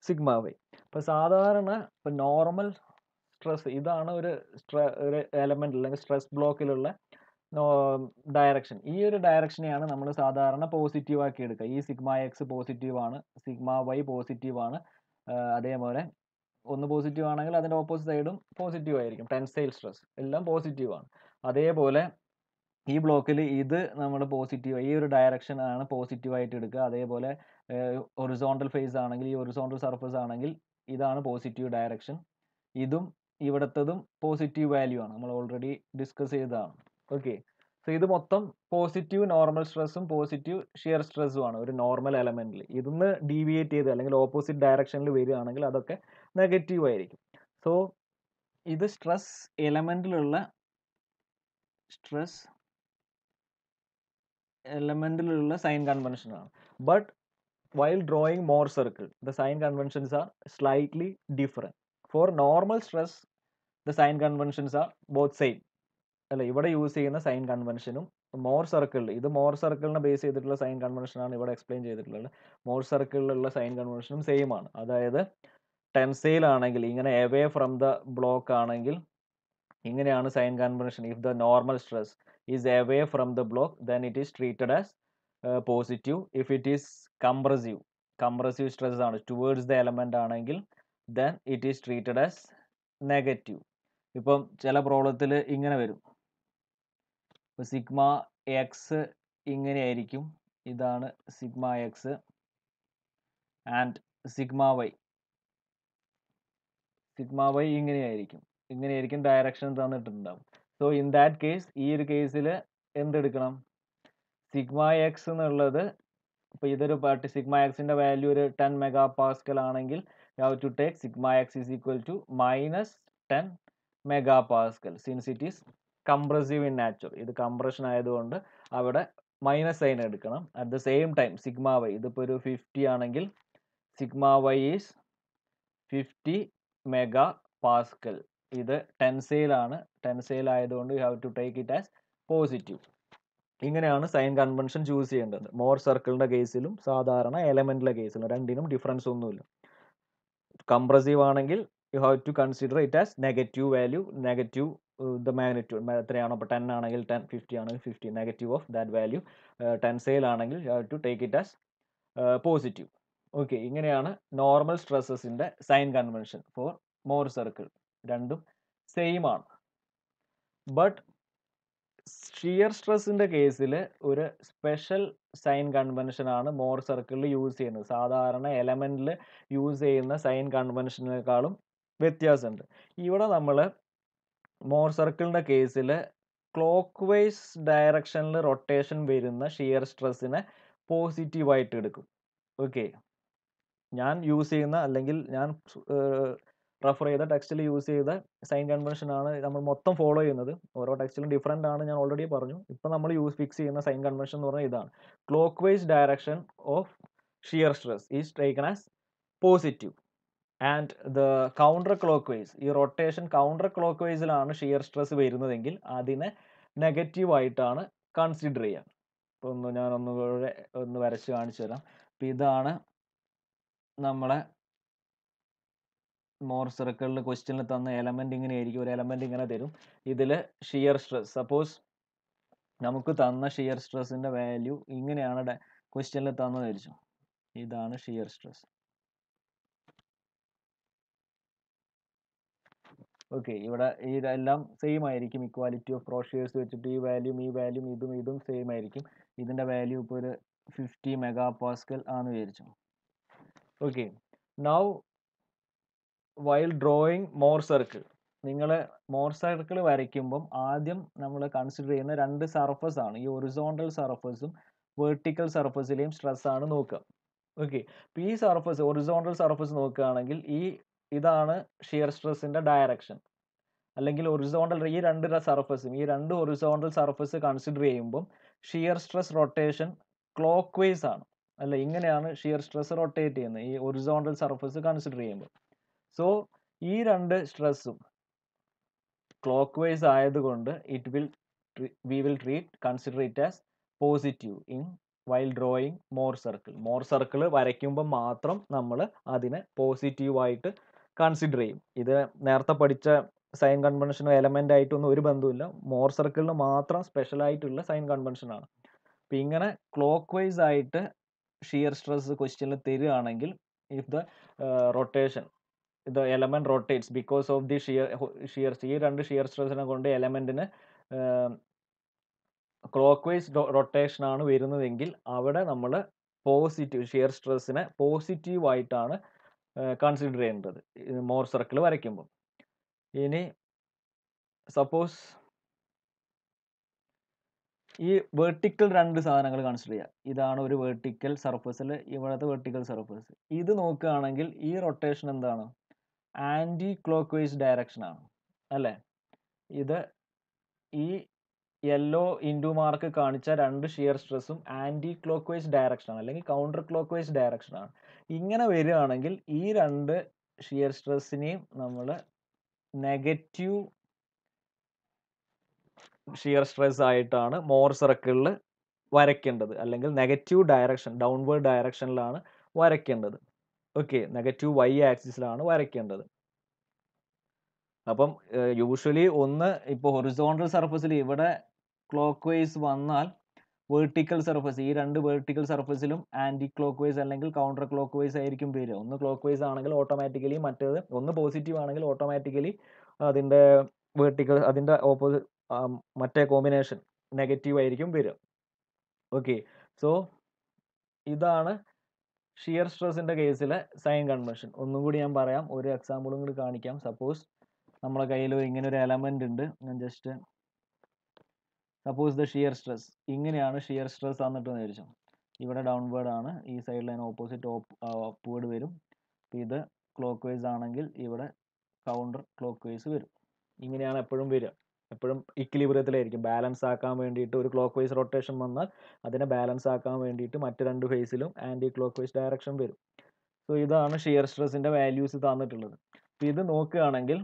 sigma Y. ഇപ്പോൾ സാധാരണ ഇപ്പോൾ നോർമൽ സ്ട്രെസ് ഇതാണ് ഒരു എലമെന്റ് അല്ലെങ്കിൽ സ്ട്രെസ് ബ്ലോക്കിലുള്ള ഡയറക്ഷൻ. ഈ ഒരു ഡയറക്ഷനെയാണ് നമ്മൾ സാധാരണ പോസിറ്റീവ് ആക്കി എടുക്കുക. ഈ സിഗ്മ എക്സ് പോസിറ്റീവ് ആണ്, സിഗ്മ വൈ പോസിറ്റീവ് ആണ്. അതേപോലെ ഒന്ന് പോസിറ്റീവ് ആണെങ്കിൽ അതിൻ്റെ ഓപ്പോസിറ്റ് സൈഡും പോസിറ്റീവ് ആയിരിക്കും. ടെൻസൈൽ സ്ട്രെസ് എല്ലാം പോസിറ്റീവ് ആണ്. അതേപോലെ ഈ ബ്ലോക്കിൽ ഇത് നമ്മൾ പോസിറ്റീവ്, ഈ ഒരു ഡയറക്ഷൻ ആണ് പോസിറ്റീവ് ആയിട്ട് എടുക്കുക. അതേപോലെ ഹൊറിസോണ്ടൽ ഫേസ് ആണെങ്കിൽ, ഈ ഹൊറിസോണ്ടൽ സർഫസ് ആണെങ്കിൽ ഇതാണ് പോസിറ്റീവ് ഡയറക്ഷൻ. ഇതും ഇവിടത്തതും പോസിറ്റീവ് വാല്യൂ ആണ്, നമ്മൾ ഓൾറെഡി ഡിസ്കസ് ചെയ്തതാണ്. ഓക്കെ, സോ ഇത് മൊത്തം പോസിറ്റീവ് നോർമൽ സ്ട്രെസ്സും പോസിറ്റീവ് ഷിയർ സ്ട്രെസ്സും ആണ് ഒരു നോർമൽ എലമെന്റിൽ. ഇതിന്ന് ഡീവിയേറ്റ് ചെയ്ത് അല്ലെങ്കിൽ ഓപ്പോസിറ്റ് ഡയറക്ഷനിൽ വരികയാണെങ്കിൽ അതൊക്കെ നെഗറ്റീവ് ആയിരിക്കും. സോ ഇത് സ്ട്രെസ് എലമെന്റിലുള്ള സൈൻ കൺവെൻഷൻ ആണ്. But while drawing Mohr circle, the sign conventions are slightly different. For normal stress, the sign conventions are both same. അല്ല, ഇവിടെ യൂസ് ചെയ്യുന്ന സൈൻ കൺവെൻഷനും മോർ സർക്കിളിൽ, ഇത് മോർ സർക്കിളിനെ ബേസ് ചെയ്തിട്ടുള്ള സൈൻ കൺവെൻഷൻ ആണ് ഇവിടെ എക്സ്പ്ലെയിൻ ചെയ്തിട്ടുള്ളത്. മോർ സർക്കിളിലുള്ള സൈൻ കൺവെൻഷനും സെയിം ആണ്. അതായത് ടെൻസൈൽ ആണെങ്കിൽ ഇങ്ങനെ എവേ ഫ്രം ദ ബ്ലോക്ക് ആണെങ്കിൽ ഇങ്ങനെയാണ് sign convention. If the normal stress is away from the block then it is treated as positive. If it is compressive stress ആണ് ടുവേർഡ്സ് ദ എലമെന്റ് ആണെങ്കിൽ then it is treated as negative. ഇപ്പം ചില പ്രോബ്ലത്തിൽ ഇങ്ങനെ വരും. ഇപ്പം സിഗ്മ എക്സ് ഇങ്ങനെയായിരിക്കും, ഇതാണ് sigma X and sigma y ഇങ്ങനെയായിരിക്കും ഡയറക്ഷൻ തന്നിട്ടുണ്ടാവും. സോ ഇൻ ദാറ്റ് കേസ്, ഈ ഒരു കേസിൽ എന്തെടുക്കണം, സിഗ്മ എക്സ് എന്നുള്ളത്, ഇപ്പോൾ ഇതൊരു സിഗ്മ എക്സിന്റെ വാല്യൂ ഒരു 10 മെഗാ പാസ്കൽ ആണെങ്കിൽ you have to take sigma X is equal to -10 mega pascal since it is compressive in nature. ഇത് കംപ്രഷൻ ആയതുകൊണ്ട് അവിടെ മൈനസ് സൈൻ എടുക്കണം. At the same time sigma Y, ഇതിപ്പോൾ ഒരു 50 ആണെങ്കിൽ sigma Y is 50 mega pascal. ഇത് ടെൻസൈൽ ആണ്, ടെൻസൈൽ ആയതുകൊണ്ട് you have to take it as positive. ഇങ്ങനെയാണ് സൈൻ കൺവെൻഷൻ ചൂസ് ചെയ്യേണ്ടത്. മോർ സർക്കിളിന്റെ കേസിലും സാധാരണ എലമെന്റിലെ കേസിലും രണ്ടിനും ഡിഫറൻസ് ഒന്നുമില്ല. കംപ്രസീവ് ആണെങ്കിൽ you have to consider it as negative value, negative the magnitude. എത്രയാണോ ഇപ്പോൾ 10 ആണെങ്കിൽ 10, 50 ആണെങ്കിൽ 50, negative of that value. Tensile ആണെങ്കിൽ you have to take it as positive. Okay, ഇങ്ങനെയാണ് നോർമൽ സ്ട്രെസ്സസിൻ്റെ sign convention for Mohr circle. രണ്ടും സെയിം ആണ്. ബട്ട് ഷിയർ സ്ട്രെസ്സിൻ്റെ കേസിൽ ഒരു സ്പെഷ്യൽ സൈൻ കൺവെൻഷൻ ആണ് മോർ സർക്കിളിൽ യൂസ് ചെയ്യുന്നത്. സാധാരണ എലമെൻറ്റിൽ യൂസ് ചെയ്യുന്ന സൈൻ കൺവെൻഷനേക്കാളും വ്യത്യാസമുണ്ട്. ഇവിടെ നമ്മൾ മോർ സർക്കിളിൻ്റെ കേസിൽ ക്ലോക്ക് വൈസ് ഡയറക്ഷനിൽ റൊട്ടേഷൻ വരുന്ന ഷിയർ സ്ട്രെസ്സിനെ പോസിറ്റീവായിട്ട് എടുക്കും. ഓക്കെ, ഞാൻ യൂസ് ചെയ്യുന്ന അല്ലെങ്കിൽ ഞാൻ റെഫർ ചെയ്ത ടെക്സ്റ്റിൽ യൂസ് ചെയ്ത സൈൻ കൺവെൻഷൻ ആണ് നമ്മൾ മൊത്തം ഫോളോ ചെയ്യുന്നത്. ഓരോ ടെക്സ്റ്റിലും ഡിഫറെൻ്റ് ആണ്, ഞാൻ ഓൾറെഡി പറഞ്ഞു. ഇപ്പം നമ്മൾ ഫിക്സ് ചെയ്യുന്ന സൈൻ കൺവെൻഷൻ എന്ന് പറഞ്ഞാൽ ഇതാണ്. Clockwise direction of shear stress is taken as positive and the counter clockwise, ഈ റൊട്ടേഷൻ കൗണ്ടർ ക്ലോക്ക് വൈസിലാണ് ഷിയർ സ്ട്രെസ് വരുന്നതെങ്കിൽ അതിനെ നെഗറ്റീവായിട്ടാണ് കൺസിഡർ ചെയ്യുക. ഇപ്പോൾ ഞാനൊന്ന് വരച്ച് കാണിച്ചു തരാം. അപ്പം ഇതാണ് നമ്മളെ മോർ സർക്കിളിൽ ക്വസ്റ്റ്യനിൽ തന്ന എലമെന്റ് ഇങ്ങനെ ആയിരിക്കും. ഒരു എലമെന്റ് ഇങ്ങനെ തരും. ഇതിൽ ഷിയർ സ്ട്രെസ്, സപ്പോസ് നമുക്ക് തന്ന ഷിയർ സ്ട്രെസ്സിന്റെ വാല്യൂ ഇങ്ങനെയാണ് ക്വസ്റ്റ്യനിൽ തന്നത് വിചാരിച്ചു. ഇതാണ് ഷിയർ സ്ട്രെസ്. ഓക്കെ, ഇവിടെ ഇതെല്ലാം സെയിം ആയിരിക്കും. ഇക്വാലിറ്റി ഓഫ് റോഷിയേഴ്സ് വെച്ചിട്ട് ഈ വാല്യൂം ഇതും സെയിം ആയിരിക്കും. ഇതിന്റെ വാല്യൂ ഇപ്പോൾ ഒരു 50 MPa ആണെന്ന് വിചാരിച്ചു. Okay, now while drawing Mohr circle, നിങ്ങൾ മോർ സർക്കിൾ വരയ്ക്കുമ്പം ആദ്യം നമ്മൾ കൺസിഡർ ചെയ്യുന്ന രണ്ട് സർഫസ് ആണ്. ഈ ഒറിസോണ്ടൽ സർഫസും വെർട്ടിക്കൽ സർഫസിലെയും സ്ട്രെസ് ആണ് നോക്കുക. ഓക്കെ, അപ്പോൾ ഈ സർഫസ് ഒറിസോണ്ടൽ സർഫസ് നോക്കുകയാണെങ്കിൽ ഇതാണ് ഷിയർ സ്ട്രെസ്സിൻ്റെ ഡയറക്ഷൻ. അല്ലെങ്കിൽ ഒറിസോണ്ടൽ ഈ രണ്ട് ഒറിസോണ്ടൽ സർഫസ് കൺസിഡർ ചെയ്യുമ്പം shear stress rotation clock vice ആണ്. അല്ല, ഇങ്ങനെയാണ് ഷിയർ സ്ട്രെസ് റൊട്ടേറ്റ് ചെയ്യുന്നത് ഈ ഒറിസോണ്ടൽ സർഫസ് കൺസിഡർ ചെയ്യുമ്പോൾ. സോ ഈ രണ്ട് സ്ട്രെസ്സും ക്ലോക്ക് വൈസ് ആയതുകൊണ്ട് we will consider it as positive while drawing Mohr circle. More circle വരയ്ക്കുമ്പോൾ മാത്രം നമ്മൾ അതിനെ പോസിറ്റീവായിട്ട് കൺസിഡർ ചെയ്യും. ഇത് നേരത്തെ പഠിച്ച സൈൻ കൺവെൻഷനോ എലമെന്റ് ആയിട്ടൊന്നും ഒരു ബന്ധമില്ല. മോർ സർക്കിളിന് മാത്രം സ്പെഷ്യൽ ആയിട്ടുള്ള സൈൻ കൺവെൻഷനാണ്. അപ്പം ഇങ്ങനെ ക്ലോക്ക് വൈസ് ആയിട്ട് ഷിയർ സ്ട്രെസ് ക്വസ്റ്റ്യനിൽ തരികയാണെങ്കിൽ if the rotation the element rotates because of the shear ഈ രണ്ട് ഷിയർ സ്ട്രെസ്സിനെ കൊണ്ട് എലമെന്റിന് ക്ലോക്ക് വൈസ് റൊട്ടേഷൻ ആണ് വരുന്നതെങ്കിൽ അവിടെ നമ്മൾ പോസിറ്റീവ് ഷിയർ സ്ട്രെസ്സിനെ പോസിറ്റീവ് ആയിട്ടാണ് കൺസിഡർ ചെയ്യേണ്ടത് മോർ സർക്കിൾ വരയ്ക്കുമ്പോൾ. ഇനി സപ്പോസ് ഈ വെർട്ടിക്കൽ രണ്ട് സാധനങ്ങൾ കൺസിഡർ ചെയ്യുക. ഇതാണ് ഒരു വെർട്ടിക്കൽ സർഫസിൽ, ഇവിടുത്തെ വെർട്ടിക്കൽ സർഫസ്. ഇത് നോക്കുകയാണെങ്കിൽ ഈ റൊട്ടേഷൻ എന്താണ്? ആൻറ്റി ക്ലോക്ക് വൈസ് ഡയറക്ഷൻ ആണ് അല്ലേ? ഇത് ഈ യെല്ലോ ഇൻറ്റു മാർക്ക് കാണിച്ച രണ്ട് ഷിയർ സ്ട്രെസ്സും ആൻറ്റി ക്ലോക്ക് വൈസ് ഡയറക്ഷൻ ആണ്, അല്ലെങ്കിൽ കൗണ്ടർ ക്ലോക്ക് വൈസ് ഡയറക്ഷൻ ആണ്. ഇങ്ങനെ വരികയാണെങ്കിൽ ഈ രണ്ട് ഷിയർ സ്ട്രെസ്സിനെയും നമ്മൾ നെഗറ്റീവ് ഷിയർ സ്ട്രെസ് ആയിട്ടാണ് മോർ സർക്കിളിൽ വരയ്ക്കേണ്ടത്, അല്ലെങ്കിൽ നെഗറ്റീവ് ഡയറക്ഷൻ ഡൗൺവേർഡ് ഡയറക്ഷനിലാണ് വരയ്ക്കേണ്ടത്. ഓക്കെ, നെഗറ്റീവ് വൈ ആക്സിസിലാണ് വരയ്ക്കേണ്ടത്. അപ്പം യൂഷ്വലി ഇപ്പോൾ ഹൊറിസോണ്ടൽ സർഫസിൽ ഇവിടെ ക്ലോക്ക് വൈസ് വന്നാൽ വെർട്ടിക്കൽ സർഫസ്, ഈ രണ്ട് വെർട്ടിക്കൽ സർഫസിലും ആൻറ്റി ക്ലോക്ക് വൈസ് അല്ലെങ്കിൽ കൗണ്ടർ ക്ലോക്ക് വൈസ് ആയിരിക്കും വരിക. ഒന്ന് ക്ലോക്ക് വൈസ് ആണെങ്കിൽ ഓട്ടോമാറ്റിക്കലി മറ്റേത്, ഒന്ന് പോസിറ്റീവ് ആണെങ്കിൽ ഓട്ടോമാറ്റിക്കലി അതിൻ്റെ വെർട്ടിക്കൽ അതിൻ്റെ ഓപ്പോസിറ്റ് മറ്റേ കോമ്പിനേഷൻ നെഗറ്റീവ് ആയിരിക്കും വരിക. ഓക്കെ, സോ ഇതാണ് ഷിയർ സ്ട്രെസ്സിൻ്റെ കേസിലെ സൈൻ കൺവെൻഷൻ. ഒന്നും കൂടി ഞാൻ പറയാം, ഒരു എക്സാമ്പിളും കൂടി കാണിക്കാം. സപ്പോസ് നമ്മളെ കയ്യിൽ ഇങ്ങനെ ഒരു എലമെന്റ് ഉണ്ട്. ഞാൻ just suppose the shear stress ഇങ്ങനെയാണ് ഷിയർ സ്ട്രെസ് തന്നിട്ടെന്ന് വിചാരിച്ചു. ഇവിടെ ഡൗൺവേർഡ് ആണ്, ഈ സൈഡിൽ അതിന് ഓപ്പോസിറ്റ് അപ്വേർഡ് വരും. ഇത് ക്ലോക്ക് വൈസ് ആണെങ്കിൽ ഇവിടെ കൗണ്ടർ ക്ലോക്ക് വൈസ് വരും. ഇങ്ങനെയാണ് എപ്പോഴും വരിക. എപ്പോഴും ഇക്വിലിബ്രിയത്തിലായിരിക്കും. ബാലൻസ് ആക്കാൻ വേണ്ടിയിട്ട് ഒരു ക്ലോക്ക് വൈസ് റൊട്ടേഷൻ വന്നാൽ അതിനെ ബാലൻസ് ആക്കാൻ വേണ്ടിയിട്ട് മറ്റ് രണ്ട് ഫേസിലും ആൻറ്റി ക്ലോക്ക് വൈസ് ഡയറക്ഷൻ വരും. സോ ഇതാണ് ഷിയർ സ്ട്രെസ്സിൻ്റെ വാല്യൂസ് തന്നിട്ടുള്ളത്. അപ്പോൾ ഇത് നോക്കുകയാണെങ്കിൽ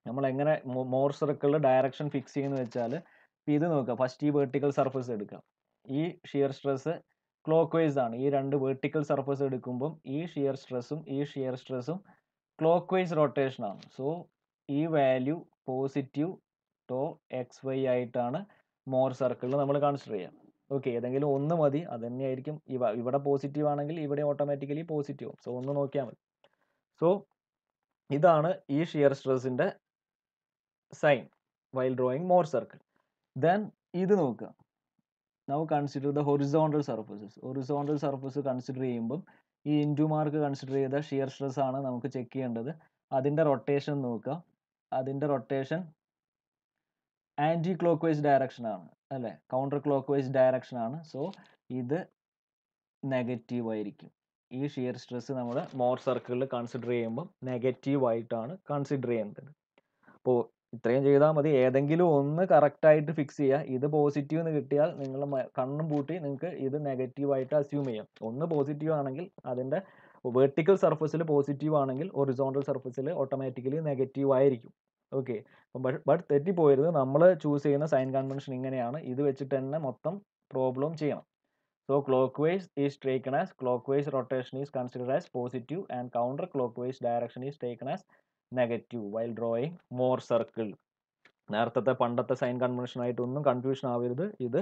നമ്മൾ എങ്ങനെ മോർ സർക്കിളിൽ ഡയറക്ഷൻ ഫിക്സ് ചെയ്യുന്നത് വെച്ചാൽ, ഇത് നോക്കുക. ഫസ്റ്റ് ഈ വെർട്ടിക്കൽ സർഫസ് എടുക്കാം. ഈ ഷിയർ സ്ട്രെസ് ക്ലോക്ക് വൈസ് ആണ്. ഈ രണ്ട് വെർട്ടിക്കൽ സർഫസ് എടുക്കുമ്പം ഈ ഷിയർ സ്ട്രെസ്സും ക്ലോക്ക് വൈസ് റൊട്ടേഷൻ ആണ്. സോ ഈ value positive tau X Y ആയിട്ടാണ് മോർ സർക്കിളിൽ നമ്മൾ കൺസിഡർ ചെയ്യാം. ഓക്കെ, ഏതെങ്കിലും ഒന്ന് മതി, അത് തന്നെയായിരിക്കും. ഇവിടെ പോസിറ്റീവ് ആണെങ്കിൽ ഇവിടെ ഓട്ടോമാറ്റിക്കലി പോസിറ്റീവ്. സോ ഒന്ന് നോക്കിയാൽ മതി. സോ ഇതാണ് ഈ ഷിയർ സ്ട്രെസ്സിന്റെ sign while drawing Mohr circle. Then ഇത് നോക്കുക. Now consider the horizontal surfaces. Horizontal surface consider ചെയ്യുമ്പം ഈ ഇൻറ്റു മാർക്ക് കൺസിഡർ ചെയ്ത ഷിയർ സ്ട്രെസ് ആണ് നമുക്ക് ചെക്ക് ചെയ്യേണ്ടത്. അതിൻ്റെ റൊട്ടേഷൻ നോക്കുക. അതിൻ്റെ rotation anti clock vice direction ആണ് അല്ലേ, കൗണ്ടർ ക്ലോക്ക് വൈസ് ഡയറക്ഷൻ ആണ്. സോ ഇത് നെഗറ്റീവ് ആയിരിക്കും. ഈ ഷിയർ സ്ട്രെസ് നമ്മൾ മോർ സർക്കിളിൽ കൺസിഡർ ചെയ്യുമ്പം നെഗറ്റീവ് ആയിട്ടാണ് കൺസിഡർ ചെയ്യേണ്ടത്. അപ്പോൾ ഇത്രയും ചെയ്താൽ മതി. ഏതെങ്കിലും ഒന്ന് കറക്റ്റായിട്ട് ഫിക്സ് ചെയ്യുക. ഇത് പോസിറ്റീവ് എന്ന് കിട്ടിയാൽ നിങ്ങൾ കണ്ണും പൂട്ടി നിങ്ങൾക്ക് ഇത് നെഗറ്റീവ് ആയിട്ട് അസ്യൂം ചെയ്യാം. ഒന്ന് പോസിറ്റീവ് ആണെങ്കിൽ അതിൻ്റെ വെർട്ടിക്കൽ സർഫസിൽ പോസിറ്റീവ് ആണെങ്കിൽ ഹൊറിസോണ്ടൽ സർഫസിൽ ഓട്ടോമാറ്റിക്കലി നെഗറ്റീവ് ആയിരിക്കും. ഓക്കെ, ബട്ട് തെറ്റിപ്പോയത് നമ്മൾ ചൂസ് ചെയ്യുന്ന സൈൻ കൺവെൻഷൻ ഇങ്ങനെയാണ്. ഇത് വെച്ചിട്ട് തന്നെ മൊത്തം പ്രോബ്ലം ചെയ്യണം. So clockwise is taken as clockwise rotation is considered as positive and counterclockwise direction is taken as negative while drawing more circle. നേരത്തെ പണ്ടത്തെ സൈൻ കൺവെൻഷൻ ആയിട്ടൊന്നും കൺഫ്യൂഷൻ ആവരുത്. ഇത്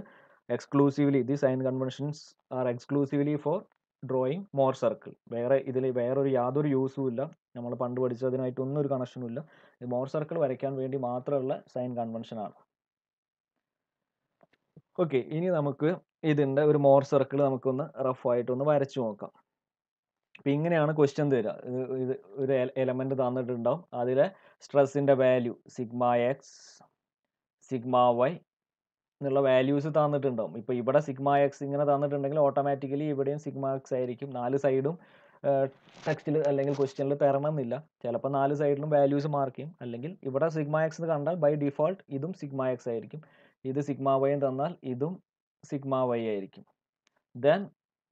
exclusively the sign conventions are exclusively for drawing Mohr circle. ഇതിൽ വേറൊരു യാതൊരു യൂസും ഇല്ല. നമ്മൾ പണ്ട് പഠിച്ചതിനായിട്ടൊന്നും ഒരു കണക്ഷനും ഇല്ല. ഇത് മോർ സർക്കിൾ വരയ്ക്കാൻ വേണ്ടി മാത്രമുള്ള സൈൻ കൺവെൻഷൻ ആണ്. ഓക്കെ, ഇനി നമുക്ക് ഇതിൻ്റെ ഒരു മോർ സർക്കിൾ നമുക്കൊന്ന് റഫായിട്ടൊന്ന് വരച്ചു നോക്കാം. അപ്പം ഇങ്ങനെയാണ് ക്വസ്റ്റ്യൻ തരിക. ഇത് ഒരു എലമെന്റ് തന്നിട്ടുണ്ടാവും. അതിലെ സ്ട്രെസ്സിൻ്റെ value sigma X sigma y എന്നുള്ള വാല്യൂസ് തന്നിട്ടുണ്ടാവും. ഇപ്പോൾ ഇവിടെ സിഗ്മ എക്സ് ഇങ്ങനെ തന്നിട്ടുണ്ടെങ്കിൽ ഓട്ടോമാറ്റിക്കലി ഇവിടെയും സിഗ്മ എക്സ് ആയിരിക്കും. 4 സൈഡും ടെക്സ്റ്റിൽ അല്ലെങ്കിൽ ക്വസ്റ്റ്യനിൽ തരണമെന്നില്ല. ചിലപ്പോൾ 4 സൈഡിലും വാല്യൂസ് മാർക്ക് ചെയ്യും. അല്ലെങ്കിൽ ഇവിടെ സിഗ്മ എക്സ് എന്ന് കണ്ടാൽ ബൈ ഡിഫോൾട്ട് ഇതും സിഗ്മ എക്സ് ആയിരിക്കും. ഇത് സിഗ്മ വൈ തന്നാൽ ഇതും സിഗ്മ വൈ ആയിരിക്കും. ദെൻ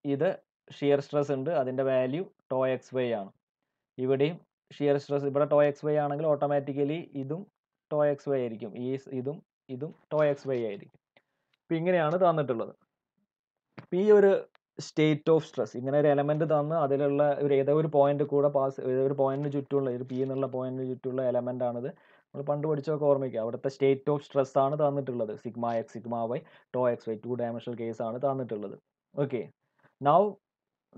ഇത് ഷിയർ സ്ട്രെസ് ഉണ്ട്, അതിൻ്റെ വാല്യൂ ടോ എക്സ് വൈ ആണ്. ഇവിടെയും ഷിയർ സ്ട്രെസ് ഇവിടെ ടോ എക്സ് വൈ ആണെങ്കിൽ ഓട്ടോമാറ്റിക്കലി ഇതും ടോ എക്സ് വൈ ആയിരിക്കും. ഇതും ടോ എക്സ് വൈ ആയിരിക്കും. അപ്പം ഇങ്ങനെയാണ് തന്നിട്ടുള്ളത്. അപ്പം ഈ ഒരു സ്റ്റേറ്റ് ഓഫ് സ്ട്രെസ്, ഇങ്ങനെ ഒരു എലമെന്റ് തന്ന് അതിലുള്ള ഏതോ ഒരു പോയിന്റ് കൂടെ ഒരു പോയിന്റിന് ചുറ്റുമുള്ള ഒരു പി എന്നുള്ള പോയിന്റിന് ചുറ്റുമുള്ള എലമെന്റ് ആണിത്. നമ്മൾ പണ്ട് പഠിച്ചൊക്കെ ഓർമ്മിക്കുക. അവിടുത്തെ സ്റ്റേറ്റ് ഓഫ് സ്ട്രെസ് ആണ് തന്നിട്ടുള്ളത്. Sigma X sigma Y tau X Y 2 dimensional case ആണ് തന്നിട്ടുള്ളത്. Okay, now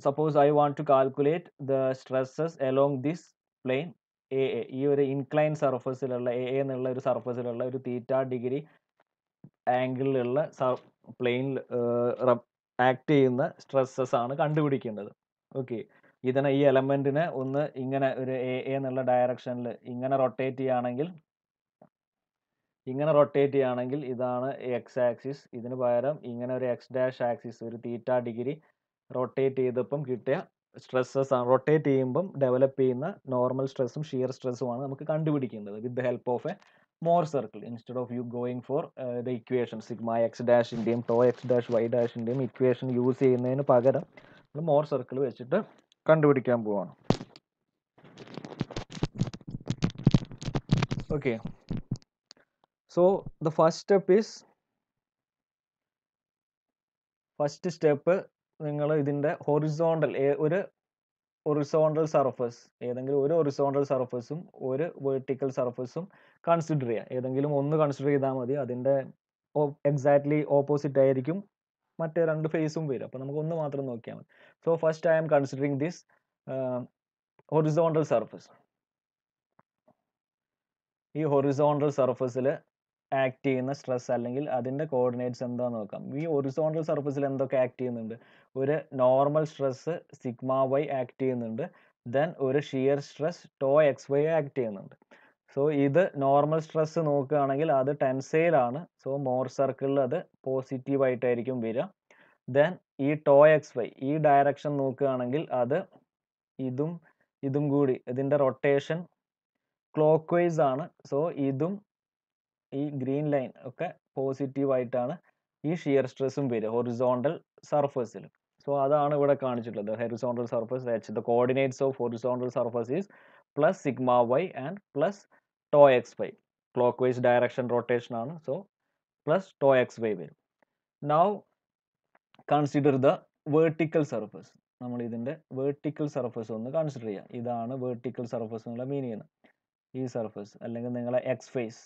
suppose I want to calculate the stresses along this plane A. ഈ ഒരു ഇൻക്ലൈൻ സർഫസിലുള്ള എ എന്നുള്ള ഒരു സർഫസിലുള്ള ഒരു θ° ആംഗിളിലുള്ള പ്ലെയിനിൽ ആക്ട് ചെയ്യുന്ന സ്ട്രെസ്സസ് ആണ് കണ്ടുപിടിക്കേണ്ടത്. ഓക്കെ, ഈ എലമെന്റിനെ ഒന്ന് ഇങ്ങനെ ഒരു എ എന്നുള്ള ഡയറക്ഷനിൽ ഇങ്ങനെ റൊട്ടേറ്റ് ചെയ്യുകയാണെങ്കിൽ ഇതാണ് എക്സ് ആക്സിസ്. ഇതിന് പകരം ഇങ്ങനെ ഒരു എക്സ് ഡാഷ് ആക്സിസ് ഒരു θ° റൊട്ടേറ്റ് ചെയ്തപ്പം കിട്ടിയ സ്ട്രെസ്സസ് ആണ്. റൊട്ടേറ്റ് ചെയ്യുമ്പം ഡെവലപ്പ് ചെയ്യുന്ന നോർമൽ സ്ട്രെസ്സും ഷിയർ സ്ട്രെസ്സുമാണ് നമുക്ക് കണ്ടുപിടിക്കേണ്ടത് with the help of a Mohr circle. Instead of you going for the equation sigma x ഡാഷിൻ്റെയും ടോ എക്സ് ഡാഷ് വൈ ഡാഷിൻ്റെയും ഇക്വേഷൻ യൂസ് ചെയ്യുന്നതിന് പകരം നമ്മൾ മോർ സർക്കിൾ വെച്ചിട്ട് കണ്ടുപിടിക്കാൻ പോവാണ്. Okay, so the first step നിങ്ങൾ ഇതിൻ്റെ ഹൊറിസോണ്ടൽ സർഫസ് ഏതെങ്കിലും ഒരു ഹൊറിസോണ്ടൽ സർഫസും ഒരു വെർട്ടിക്കൽ സർഫസും കൺസിഡർ ചെയ്യുക. ഏതെങ്കിലും ഒന്ന് കൺസിഡർ ചെയ്താൽ മതി. അതിൻ്റെ എക്സാക്ട്ലി ഓപ്പോസിറ്റ് ആയിരിക്കും മറ്റേ 2 ഫേസും വരും. അപ്പോൾ നമുക്ക് ഒന്ന് മാത്രം നോക്കിയാൽ മതി. So first I am considering this horizontal surface. ഈ ഹൊറിസോണ്ടൽ സർഫസിൽ ആക്ട് ചെയ്യുന്ന സ്ട്രെസ് അല്ലെങ്കിൽ അതിൻ്റെ കോർഡിനേറ്റ്സ് എന്താണെന്ന് നോക്കാം. ഈ ഹൊറിസോണ്ടൽ സർഫസിൽ എന്തൊക്കെ ആക്ട് ചെയ്യുന്നുണ്ട്? ഒരു normal stress sigma Y act ചെയ്യുന്നുണ്ട്. ദെൻ ഒരു shear stress tau X Y act ചെയ്യുന്നുണ്ട്. സോ ഇത് നോർമൽ സ്ട്രെസ് നോക്കുകയാണെങ്കിൽ അത് ടെൻസൈലാണ്. സോ മോർ സർക്കിളിൽ അത് പോസിറ്റീവ് ആയിട്ടായിരിക്കും വരിക. ദെൻ ഈ ടോ എക്സ് വൈ ഈ ഡയറക്ഷൻ നോക്കുകയാണെങ്കിൽ അത് ഇതും കൂടി ഇതിൻ്റെ റൊട്ടേഷൻ ക്ലോക്ക് വൈസ് ആണ്. സോ ഇതും ഈ ഗ്രീൻ ലൈൻ ഒക്കെ പോസിറ്റീവ് ആയിട്ടാണ് ഈ ഷിയർ സ്ട്രെസ്സും വരിക ഹൊറിസോണ്ടൽ സർഫസിൽ. സോ അതാണ് ഇവിടെ കാണിച്ചിട്ടുള്ളത്. Horizontal surface H the coordinates of horizontal surface is plus sigma y and plus tau X y. Clockwise direction rotation ആണ്. So plus tau X y വരും. Now consider the vertical surface. നമ്മൾ ഇതിൻ്റെ വേർട്ടിക്കൽ സർഫസ് ഒന്ന് കൺസിഡർ ചെയ്യാം. ഇതാണ് വേർട്ടിക്കൽ സർഫസ് എന്നുള്ള മീൻ ചെയ്യുന്നത്. ഈ സർഫസ് അല്ലെങ്കിൽ നിങ്ങളെ എക്സ് ഫേസ്,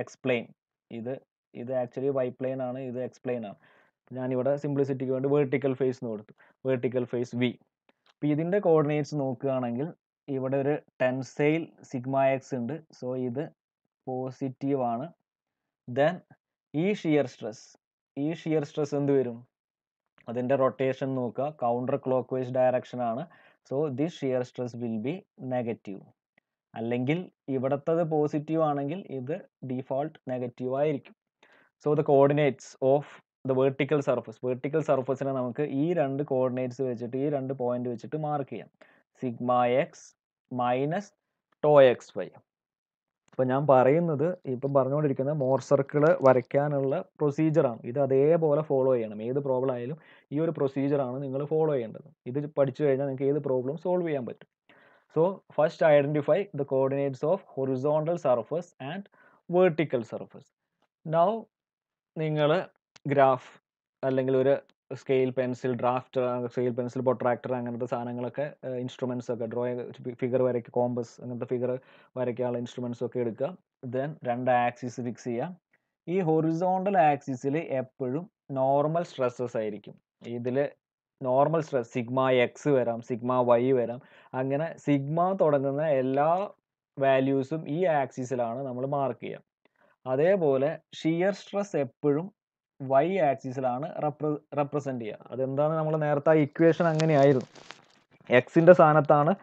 എക്സ് പ്ലെയിൻ, ഇത് ആക്ച്വലി വൈ പ്ലെയിൻ ആണ്, ഇത് എക്സ് പ്ലെയിൻ ആണ്. ഞാനിവിടെ സിംപ്ലിസിറ്റിക്ക് വേണ്ടി വേർട്ടിക്കൽ ഫേസ് എന്ന് കൊടുത്തു. Vertical face V. അപ്പോൾ ഇതിൻ്റെ കോർഡിനേറ്റ്സ് നോക്കുകയാണെങ്കിൽ ഇവിടെ ഒരു ടെൻസൈൽ സിഗ്മ എക്സ് ഉണ്ട്. സോ ഇത് പോസിറ്റീവ് ആണ്. ദെൻ ഈ ഷിയർ സ്ട്രെസ് എന്ത് വരും? അതിൻ്റെ റൊട്ടേഷൻ നോക്കുക, കൗണ്ടർ ക്ലോക്ക് വൈസ് ഡയറക്ഷൻ ആണ്. So this shear stress will be negative. അല്ലെങ്കിൽ ഇവിടത്തത് പോസിറ്റീവ് ആണെങ്കിൽ ഇത് ഡിഫോൾട്ട് നെഗറ്റീവ് ആയിരിക്കും. So the coordinates of the vertical സർഫസിനെ നമുക്ക് ഈ രണ്ട് കോർഡിനേറ്റ്സ് വെച്ചിട്ട്, ഈ രണ്ട് പോയിന്റ് വെച്ചിട്ട് മാർക്ക് ചെയ്യാം. Sigma X minus tau X Y. അപ്പോൾ ഞാൻ പറയുന്നത്, ഇപ്പം പറഞ്ഞുകൊണ്ടിരിക്കുന്നത് മോർ സർക്കിൾ വരയ്ക്കാനുള്ള പ്രൊസീജിയറാണ്. ഇത് അതേപോലെ ഫോളോ ചെയ്യണം. ഏത് പ്രോബ്ലം ആയാലും ഈ ഒരു പ്രൊസീജിയറാണ് നിങ്ങൾ ഫോളോ ചെയ്യേണ്ടത്. ഇത് പഠിച്ചു കഴിഞ്ഞാൽ നിങ്ങൾക്ക് ഏത് പ്രോബ്ലം സോൾവ് ചെയ്യാൻ പറ്റും. So first identify the coordinates of horizontal surface and vertical surface. Now നിങ്ങൾ ഗ്രാഫ് അല്ലെങ്കിൽ ഒരു scale pencil, scale pencil, protractor അങ്ങനത്തെ സാധനങ്ങളൊക്കെ, ഇൻസ്ട്രുമെൻറ്റ്സ് ഒക്കെ, ഫിഗർ വരയ്ക്കുക, കോമ്പസ് അങ്ങനത്തെ ഫിഗർ വരയ്ക്കാനുള്ള ഇൻസ്ട്രുമെൻറ്റ്സ് ഒക്കെ എടുക്കുക. ദെൻ രണ്ട് ആക്സിസ് ഫിക്സ് ചെയ്യുക. ഈ ഹൊറിസോണ്ടൽ ആക്സിസിൽ എപ്പോഴും നോർമൽ സ്ട്രെസ്സസ് ആയിരിക്കും. ഇതിൽ നോർമൽ സ്ട്രെസ് സിഗ്മ എക്സ് വരാം, സിഗ്മ വൈ വരാം. അങ്ങനെ സിഗ്മ തുടങ്ങുന്ന എല്ലാ വാല്യൂസും ഈ ആക്സിസിലാണ് നമ്മൾ മാർക്ക് ചെയ്യുക. അതേപോലെ ഷിയർ സ്ട്രെസ് എപ്പോഴും വൈ ആക്സിസിലാണ് റെപ്രസെൻറ്റ് ചെയ്യുക. അതെന്താണ്? നമ്മൾ നേരത്തെ ആ ഇക്വേഷൻ അങ്ങനെയായിരുന്നു. എക്സിൻ്റെ സ്ഥാനത്താണ്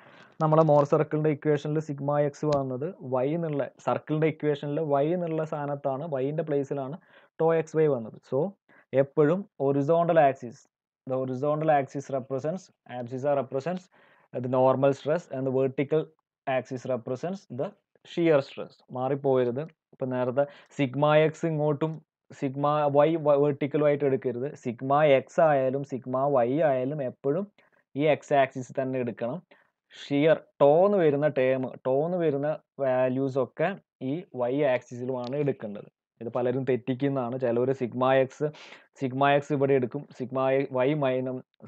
നമ്മളെ മോർ സർക്കിളിൻ്റെ ഇക്വേഷനിൽ സിഗ്മ എക്സ് വന്നത്. വൈ എന്നുള്ള സർക്കിളിൻ്റെ ഇക്വേഷനിൽ വൈ എന്നുള്ള സ്ഥാനത്താണ്, വൈൻ്റെ പ്ലേസിലാണ് ടോ എക്സ് വൈ വന്നത്. സോ എപ്പോഴും horizontal axis, the horizontal axis represents the normal stress and the vertical axis represents the shear stress. മാറിപ്പോയത്. ഇപ്പം നേരത്തെ സിഗ്മ എക്സ് ഇങ്ങോട്ടും സിഗ്മ വൈ വെർട്ടിക്കലുമായിട്ട് എടുക്കരുത്. സിഗ്മ എക്സ് ആയാലും സിഗ്മ വൈ ആയാലും എപ്പോഴും ഈ എക്സ് ആക്സിസ് തന്നെ എടുക്കണം. ഷിയർ ടോന്ന് വരുന്ന വാല്യൂസ് ഒക്കെ ഈ വൈ ആക്സിസിലുമാണ് എടുക്കേണ്ടത്. ഇത് പലരും തെറ്റിക്കുന്നതാണ്. ചിലവർ സിഗ്മ എക്സ് ഇവിടെ എടുക്കും, സിഗ്മ വൈ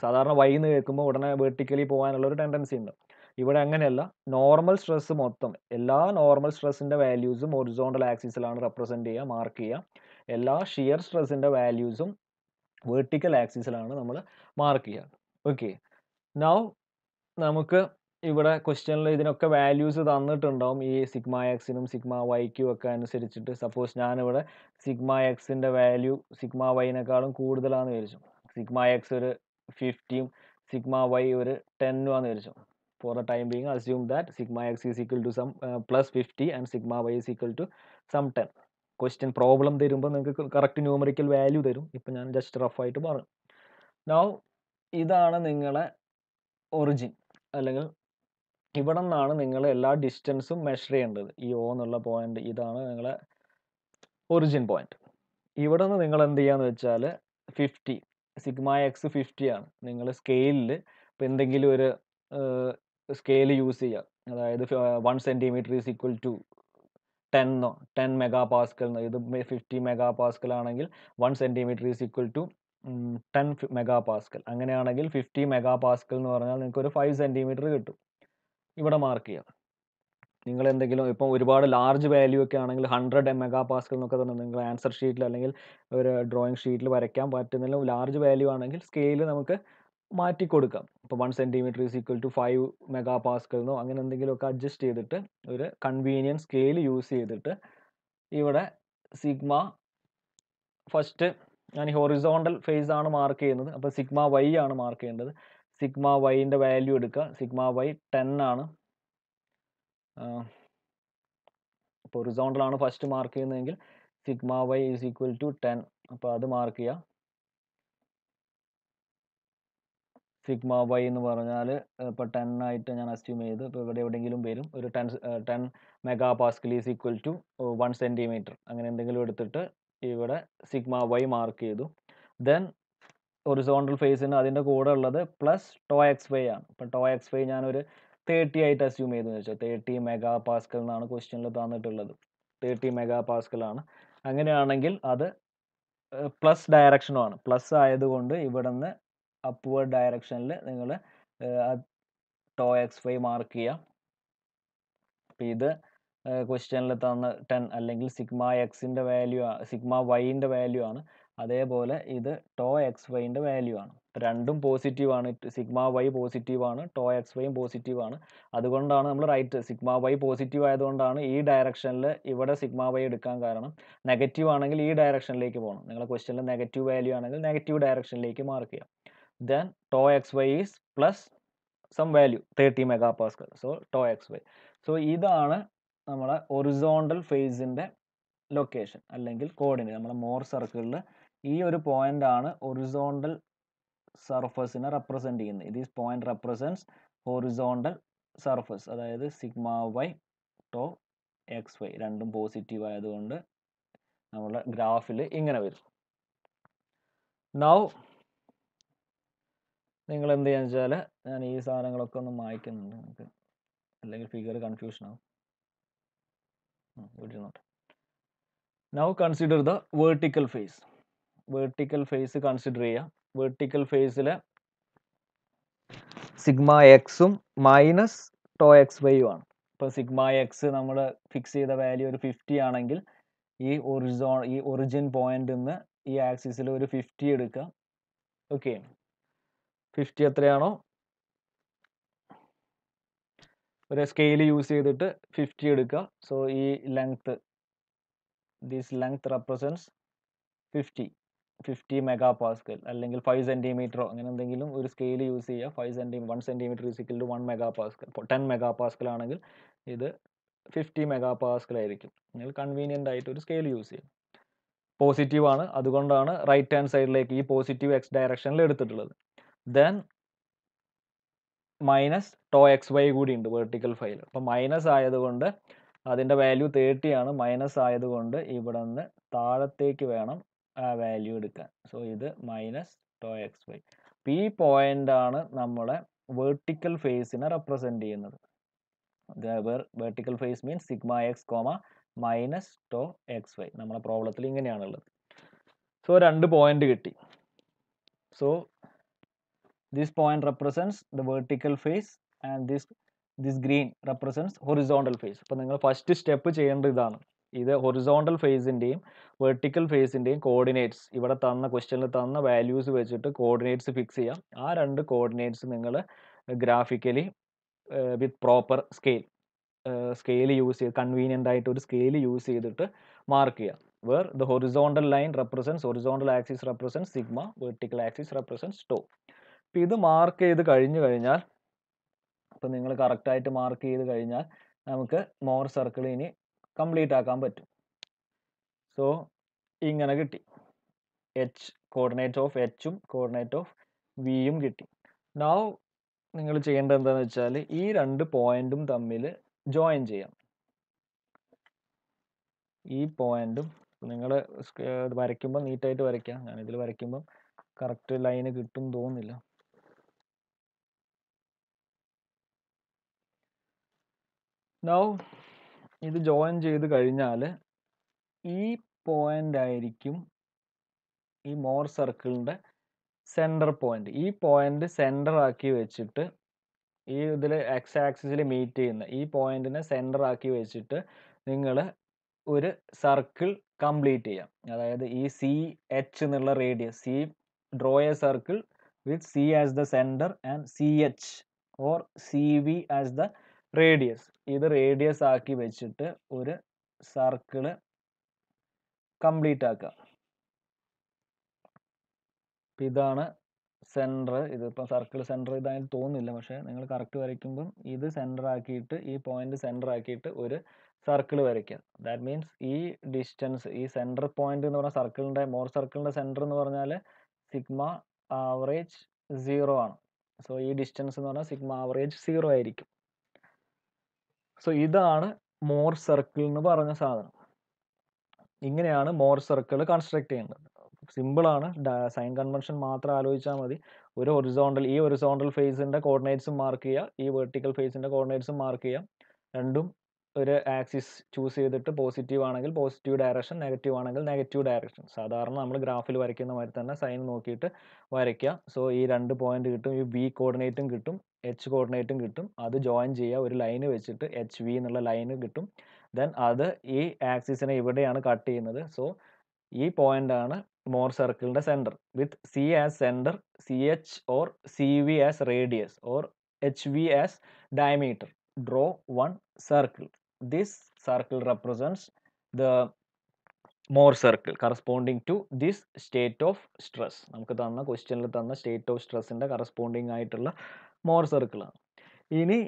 സാധാരണ വൈ എന്ന് കേൾക്കുമ്പോൾ ഉടനെ വെർട്ടിക്കലി പോകാനുള്ള ഒരു ടെൻഡൻസി ഉണ്ട്. ഇവിടെ അങ്ങനെയല്ല. നോർമൽ സ്ട്രെസ് മൊത്തം, എല്ലാ നോർമൽ സ്ട്രെസ്സിൻ്റെ വാല്യൂസും ഹൊറിസോണ്ടൽ ആക്സിസിലാണ് റെപ്രസെൻറ്റ് ചെയ്യുക, മാർക്ക് ചെയ്യുക. എല്ലാ ഷിയർ സ്ട്രെസ്സിൻ്റെ വാല്യൂസും വെർട്ടിക്കൽ ആക്സിസിലാണ് നമ്മൾ മാർക്ക് ചെയ്യുക. ഓക്കെ, നൗ നമുക്ക് ഇവിടെ ക്വസ്റ്റ്യനിൽ ഇതിനൊക്കെ വാല്യൂസ് തന്നിട്ടുണ്ടാവും. ഈ സിഗ്മ എക്സിനും സിഗ്മ വൈക്കും ഒക്കെ അനുസരിച്ചിട്ട്. സപ്പോസ് ഞാനിവിടെ സിഗ്മ എക്സിൻ്റെ വാല്യൂ സിഗ്മ വൈനേക്കാളും കൂടുതലാണെന്ന് വിചാരിച്ചു. സിഗ്മ എക്സ് ഒരു 50 സിഗ്മ വൈ ഒരു 10 ആണെന്ന് വിചാരിച്ചു. For the time being assume that sigma X is equal to some +50 and sigma Y is equal to some 10. Question problem തരുമ്പോൾ നിങ്ങൾക്ക് കറക്റ്റ് ന്യൂമറിക്കൽ വാല്യൂ തരും. ഇപ്പം ഞാൻ ജസ്റ്റ് റഫായിട്ട് പറഞ്ഞു. നൗ ഇതാണ് നിങ്ങളെ ഒറിജിൻ, അല്ലെങ്കിൽ ഇവിടെ നിന്നാണ് നിങ്ങൾ എല്ലാ ഡിസ്റ്റൻസും മെഷർ ചെയ്യേണ്ടത്. ഈ O എന്നുള്ള പോയിന്റ്, ഇതാണ് നിങ്ങളെ ഒറിജിൻ പോയിന്റ്. ഇവിടെ നിന്ന് നിങ്ങൾ എന്ത് ചെയ്യാന്ന് വെച്ചാൽ 50 സിഗ്മ എക്സ് 50 ആണ്. നിങ്ങൾ സ്കെയിലിൽ ഇപ്പം എന്തെങ്കിലും ഒരു സ്കെയിൽ യൂസ് ചെയ്യുക. അതായത് 1 centimetre is equal to 10 mega pascal. ഇത് 50 മെഗാ പാസ്കൽ ആണെങ്കിൽ 1 centimetre is equal to 10 mega pascal. അങ്ങനെയാണെങ്കിൽ 50 മെഗാ പാസ്കൽ എന്ന് പറഞ്ഞാൽ നിങ്ങൾക്ക് ഒരു 5 സെൻറ്റിമീറ്റർ കിട്ടും. ഇവിടെ മാർക്ക് ചെയ്യാം. നിങ്ങൾ എന്തെങ്കിലും ഇപ്പം ഒരുപാട് ലാർജ് വാല്യൂ ഒക്കെ ആണെങ്കിൽ 100 മെഗാ പാസ്കൽ എന്നൊക്കെ തന്നെ നിങ്ങൾ ആൻസർ ഷീറ്റിൽ അല്ലെങ്കിൽ ഒരു ഡ്രോയിങ് ഷീറ്റിൽ വരയ്ക്കാൻ പറ്റുന്നില്ല. ലാർജ് വാല്യൂ ആണെങ്കിൽ സ്കെയിൽ നമുക്ക് മാറ്റി കൊടുക്കാം. ഇപ്പോൾ 1 centimetre is equal to 5 mega pascal എന്നോ അങ്ങനെ എന്തെങ്കിലുമൊക്കെ അഡ്ജസ്റ്റ് ചെയ്തിട്ട് ഒരു കൺവീനിയൻറ്റ് സ്കെയിൽ യൂസ് ചെയ്തിട്ട് ഇവിടെ സിഗ്മ ഫസ്റ്റ് ഞാൻ ഈ ഹൊറിസോണ്ടൽ ഫേസ് ആണ് മാർക്ക് ചെയ്യുന്നത്. അപ്പോൾ സിഗ്മ വൈ ആണ് മാർക്ക് ചെയ്യേണ്ടത്. സിഗ്മ വൈൻ്റെ വാല്യൂ എടുക്കുക. സിഗ്മ വൈ 10 ആണ്. ഇപ്പോൾ ഹൊറിസോണ്ടൽ ആണ് ഫസ്റ്റ് മാർക്ക് ചെയ്യുന്നതെങ്കിൽ sigma Y is equal to 10. അപ്പോൾ അത് മാർക്ക് ചെയ്യുക. സിഗ്മ വൈ എന്ന് പറഞ്ഞാൽ ഇപ്പോൾ 10 ആയിട്ട് ഞാൻ അസ്യൂം ചെയ്ത്, ഇപ്പോൾ ഇവിടെ എവിടെയെങ്കിലും വരും. ഒരു 10 mega pascal is equal to 1 centimetre അങ്ങനെ എന്തെങ്കിലും എടുത്തിട്ട് ഇവിടെ സിഗ്മ വൈ മാർക്ക് ചെയ്തു. ദെൻ ഹൊറിസോണ്ടൽ ഫേസിന് അതിൻ്റെ കൂടെ ഉള്ളത് പ്ലസ് ടോ എക്സ് വൈ ആണ്. ഇപ്പം ടോ എക്സ് വൈ ഞാനൊരു 30 ആയിട്ട് അസ്യൂം ചെയ്തെന്ന് വെച്ചാൽ 30 മെഗാ പാസ്കൽ എന്നാണ് ക്വസ്റ്റ്യനിൽ തന്നിട്ടുള്ളത്. 30 മെഗാ പാസ്കൽ ആണ്. അങ്ങനെയാണെങ്കിൽ അത് പ്ലസ് ഡയറക്ഷനുമാണ്. പ്ലസ് ആയതുകൊണ്ട് ഇവിടെ നിന്ന് അപ്വേർഡ് ഡയറക്ഷനിൽ നിങ്ങൾ ടോ എക്സ് വൈ മാർക്ക് ചെയ്യുക. അപ്പോൾ ഇത് ക്വസ്റ്റ്യനിൽ തന്ന 10 അല്ലെങ്കിൽ സിഗ്മ എക്സിൻ്റെ വാല്യൂ സിഗ്മ വൈൻ്റെ വാല്യൂ ആണ്. അതേപോലെ ഇത് ടോ എക്സ് വൈൻ്റെ വാല്യൂ ആണ്. രണ്ടും പോസിറ്റീവ് ആണ്. സിഗ്മ വൈ പോസിറ്റീവ് ആണ്, ടോ എക്സ് വൈയും പോസിറ്റീവ് ആണ്. അതുകൊണ്ടാണ് നമ്മൾ റൈറ്റ് സിഗ്മ വൈ പോസിറ്റീവ് ആയതുകൊണ്ടാണ് ഈ ഡയറക്ഷനിൽ ഇവിടെ സിഗ്മ വൈ എടുക്കാൻ കാരണം. നെഗറ്റീവ് ആണെങ്കിൽ ഈ ഡയറക്ഷനിലേക്ക് പോകണം. നിങ്ങളുടെ ക്വസ്റ്റ്യനിൽ നെഗറ്റീവ് വാല്യൂ ആണെങ്കിൽ നെഗറ്റീവ് ഡയറക്ഷനിലേക്ക് മാർക്ക് ചെയ്യാം. Then tau X y is plus some value 30 MPa. So tau X Y. So ഇതാണ് നമ്മളെ ഒറിസോണ്ടൽ ഫേസിൻ്റെ ലൊക്കേഷൻ അല്ലെങ്കിൽ കോർഡിനേറ്റ്. നമ്മുടെ മോർ സർക്കിളിൽ ഈ ഒരു പോയിന്റ് ആണ് ഒറിസോണ്ടൽ സർഫസിനെ റെപ്രസെന്റ് ചെയ്യുന്നത്. This point represents horizontal surface. അതായത് sigma Y tau X y രണ്ടും പോസിറ്റീവ് ആയതുകൊണ്ട് നമ്മുടെ ഗ്രാഫിൽ ഇങ്ങനെ വരും. നൗ നിങ്ങൾ എന്ത് ചെയ്യാന്ന് വെച്ചാൽ ഞാൻ ഈ സാധനങ്ങളൊക്കെ ഒന്ന് മായ്ക്കുന്നുണ്ട്, നമുക്ക് അല്ലെങ്കിൽ ഫിഗർ കൺഫ്യൂഷൻ ആവും. Now consider the vertical face. Vertical face consider ചെയ്യുക. വേർട്ടിക്കൽ ഫേസിൽ സിഗ്മ എക്സും മൈനസ് ടോ എക്സ് വൈയും ആണ്. ഇപ്പോൾ സിഗ്മ എക്സ് നമ്മൾ ഫിക്സ് ചെയ്ത വാല്യൂ ഒരു 50 ആണെങ്കിൽ ഈ ഒറിജിൻ പോയിന്റ് നിന്ന് ഈ ആക്സിസിൽ ഒരു 50 എടുക്കുക. ഓക്കെ, 50 എത്രയാണോ ഒരു സ്കെയിൽ യൂസ് ചെയ്തിട്ട് 50 എടുക്കുക. സോ ഈ length, this length represents 50 MPa അല്ലെങ്കിൽ 5 cm അങ്ങനെ എന്തെങ്കിലും ഒരു സ്കെയിൽ യൂസ് ചെയ്യുക. 1 cm is equal to 1 MPa. 10 MPa ആണെങ്കിൽ ഇത് 50 MPa ആയിരിക്കും. നിങ്ങൾ കൺവീനിയൻ്റ് ആയിട്ട് ഒരു സ്കെയിൽ യൂസ് ചെയ്യും. പോസിറ്റീവ് ആണ്, അതുകൊണ്ടാണ് റൈറ്റ് ഹാൻഡ് സൈഡിലേക്ക് ഈ പോസിറ്റീവ് എക്സ് ഡയറക്ഷനിൽ എടുത്തിട്ടുള്ളത്. Then minus tau X y കൂടി ഉണ്ട് വേർട്ടിക്കൽ ഫൈൽ. അപ്പോൾ മൈനസ് ആയതുകൊണ്ട് അതിൻ്റെ വാല്യൂ 30 ആണ്. മൈനസ് ആയതുകൊണ്ട് ഇവിടെ നിന്ന് താഴത്തേക്ക് വേണം ആ വാല്യൂ എടുക്കാൻ. സോ ഇത് മൈനസ് ടോ എക്സ് വൈ. ഈ പോയിന്റ് ആണ് നമ്മളെ വേർട്ടിക്കൽ ഫേസിനെ റെപ്രസെന്റ് ചെയ്യുന്നത്. Vertical face means sigma x comma minus tau X y. നമ്മുടെ പ്രോബ്ലത്തിൽ ഇങ്ങനെയാണുള്ളത്. സോ 2 പോയിന്റ് കിട്ടി. So this point represents the vertical face and this green represents horizontal face. അപ്പോൾ നിങ്ങൾ ഫസ്റ്റ് സ്റ്റെപ്പ് ചെയ്യേണ്ടത് ഇതാണ്. ഇത് ഹൊറിസോണ്ടൽ ഫേസിൻ്റെയും വെർട്ടിക്കൽ ഫേസിൻ്റെയും കോർഡിനേറ്റ്സ് ഇവിടെ തന്ന ക്വസ്റ്റ്യനിൽ തന്ന വാല്യൂസ് വെച്ചിട്ട് കോർഡിനേറ്റ്സ് ഫിക്സ് ചെയ്യാം. ആ 2 കോർഡിനേറ്റ്സ് നിങ്ങൾ graphically with proper scale use ചെയ്ത് കൺവീനിയൻ്റ് ആയിട്ട് ഒരു സ്കെയിൽ യൂസ് ചെയ്തിട്ട് മാർക്ക് ചെയ്യാം. Where the horizontal line represents horizontal axis represents sigma, vertical axis represents tau. അപ്പോൾ ഇത് മാർക്ക് ചെയ്ത് കഴിഞ്ഞു കഴിഞ്ഞാൽ, അപ്പോൾ നിങ്ങൾ കറക്റ്റായിട്ട് മാർക്ക് ചെയ്ത് കഴിഞ്ഞാൽ നമുക്ക് മോർ സർക്കിൾ ഇനി കംപ്ലീറ്റ് ആക്കാൻ പറ്റും. സോ ഇങ്ങനെ കിട്ടി. എച്ച് കോർഡിനേറ്റ് ഓഫ് എച്ചും കോർഡിനേറ്റ് ഓഫ് വിയും കിട്ടി. നൗ നിങ്ങൾ ചെയ്യേണ്ടത് എന്താണെന്ന് വെച്ചാൽ ഈ 2 പോയിന്റും തമ്മിൽ ജോയിൻ ചെയ്യാം. ഈ പോയിന്റും നിങ്ങൾ വരയ്ക്കുമ്പോൾ നീറ്റായിട്ട് വരയ്ക്കാം. ഞാനിതിൽ വരയ്ക്കുമ്പം കറക്റ്റ് ലൈന് കിട്ടും തോന്നുന്നില്ല. നൗ ഇത് ജോയിൻ ചെയ്ത് കഴിഞ്ഞാൽ ഈ പോയിന്റ് ആയിരിക്കും ഈ മോർ സർക്കിളിൻ്റെ സെൻറ്റർ പോയിന്റ്. ഈ പോയിന്റ് സെൻറ്റർ ആക്കി വെച്ചിട്ട് ഈ ഇതിൽ എക്സ് ആക്സിസിൽ മീറ്റ് ചെയ്യുന്ന ഈ പോയിന്റിനെ സെൻറ്റർ ആക്കി വെച്ചിട്ട് നിങ്ങൾ ഒരു സർക്കിൾ കംപ്ലീറ്റ് ചെയ്യാം. അതായത് ഈ സി എച്ച് എന്നുള്ള radius, draw a circle with C as the centre and C H or C V as the radius. ഇത് റേഡിയസ് ആക്കി വെച്ചിട്ട് ഒരു സർക്കിള് കംപ്ലീറ്റ് ആക്കുക. ഇതാണ് സെൻറ്റർ. ഇതിപ്പോൾ സർക്കിൾ സെൻറ്റർ ഇതായിട്ട് തോന്നുന്നില്ല, പക്ഷേ നിങ്ങൾ കറക്റ്റ് വരയ്ക്കുമ്പം ഇത് സെൻറ്റർ ആക്കിയിട്ട് ഈ പോയിന്റ് സെൻറ്റർ ആക്കിയിട്ട് ഒരു സർക്കിൾ വരയ്ക്കുക. ദാറ്റ് മീൻസ് ഈ ഡിസ്റ്റൻസ്, ഈ സെൻറ്റർ പോയിന്റ് എന്ന് പറഞ്ഞാൽ സർക്കിളിൻ്റെ മോർ സർക്കിളിൻ്റെ സെൻറ്റർ എന്ന് പറഞ്ഞാൽ സിഗ്മ ആവറേജ് 0 ആണ്. സോ ഈ ഡിസ്റ്റൻസ് എന്ന് പറഞ്ഞാൽ സിഗ്മ ആവറേജ് 0 ആയിരിക്കും. സോ ഇതാണ് മോർ സർക്കിൾ എന്ന് പറഞ്ഞ സാധനം. ഇങ്ങനെയാണ് മോർ സർക്കിൾ കൺസ്ട്രക്ട് ചെയ്യേണ്ടത്. സിമ്പിളാണ്. സൈൻ കൺവെൻഷൻ മാത്രം ആലോചിച്ചാൽ മതി. ഒരു ഈ ഹൊറിസോണ്ടൽ ഫേസിൻ്റെ കോർഡിനേറ്റ്സും മാർക്ക് ചെയ്യുക, ഈ വെർട്ടിക്കൽ ഫേസിൻ്റെ കോർഡിനേറ്റ്സും മാർക്ക് ചെയ്യാം. രണ്ടും ഒരു ആക്സിസ് ചൂസ് ചെയ്തിട്ട് പോസിറ്റീവ് ആണെങ്കിൽ പോസിറ്റീവ് ഡയറക്ഷൻ, നെഗറ്റീവ് ആണെങ്കിൽ നെഗറ്റീവ് ഡയറക്ഷൻ. സാധാരണ നമ്മൾ ഗ്രാഫിൽ വരയ്ക്കുന്ന മാതിരി തന്നെ സൈൻ നോക്കിയിട്ട് വരയ്ക്കുക. സോ ഈ 2 പോയിന്റ് കിട്ടും, ഈ വി കോർഡിനേറ്റും കിട്ടും, എച്ച് കോർഡിനേറ്റും കിട്ടും. അത് ജോയിൻ ചെയ്യുക, ഒരു ലൈന് വെച്ചിട്ട് എച്ച് വി എന്നുള്ള ലൈന് കിട്ടും. ദെൻ അത് ഈ ആക്സിസിനെ ഇവിടെയാണ് കട്ട് ചെയ്യുന്നത്. സോ ഈ പോയിന്റ് ആണ് മോർ സർക്കിളിന്റെ centre with C as centre, C H or C V as radius or H V as diameter. Draw one circle. This circle represents the Mohr circle corresponding to this state of stress. നമുക്ക് തന്ന ക്വസ്റ്റ്യനിൽ തന്ന സ്റ്റേറ്റ് ഓഫ് സ്ട്രെസ്സിന്റെ കറസ്പോണ്ടിങ് ആയിട്ടുള്ള മോർ സർക്കിൾ ആണ്. ഇനി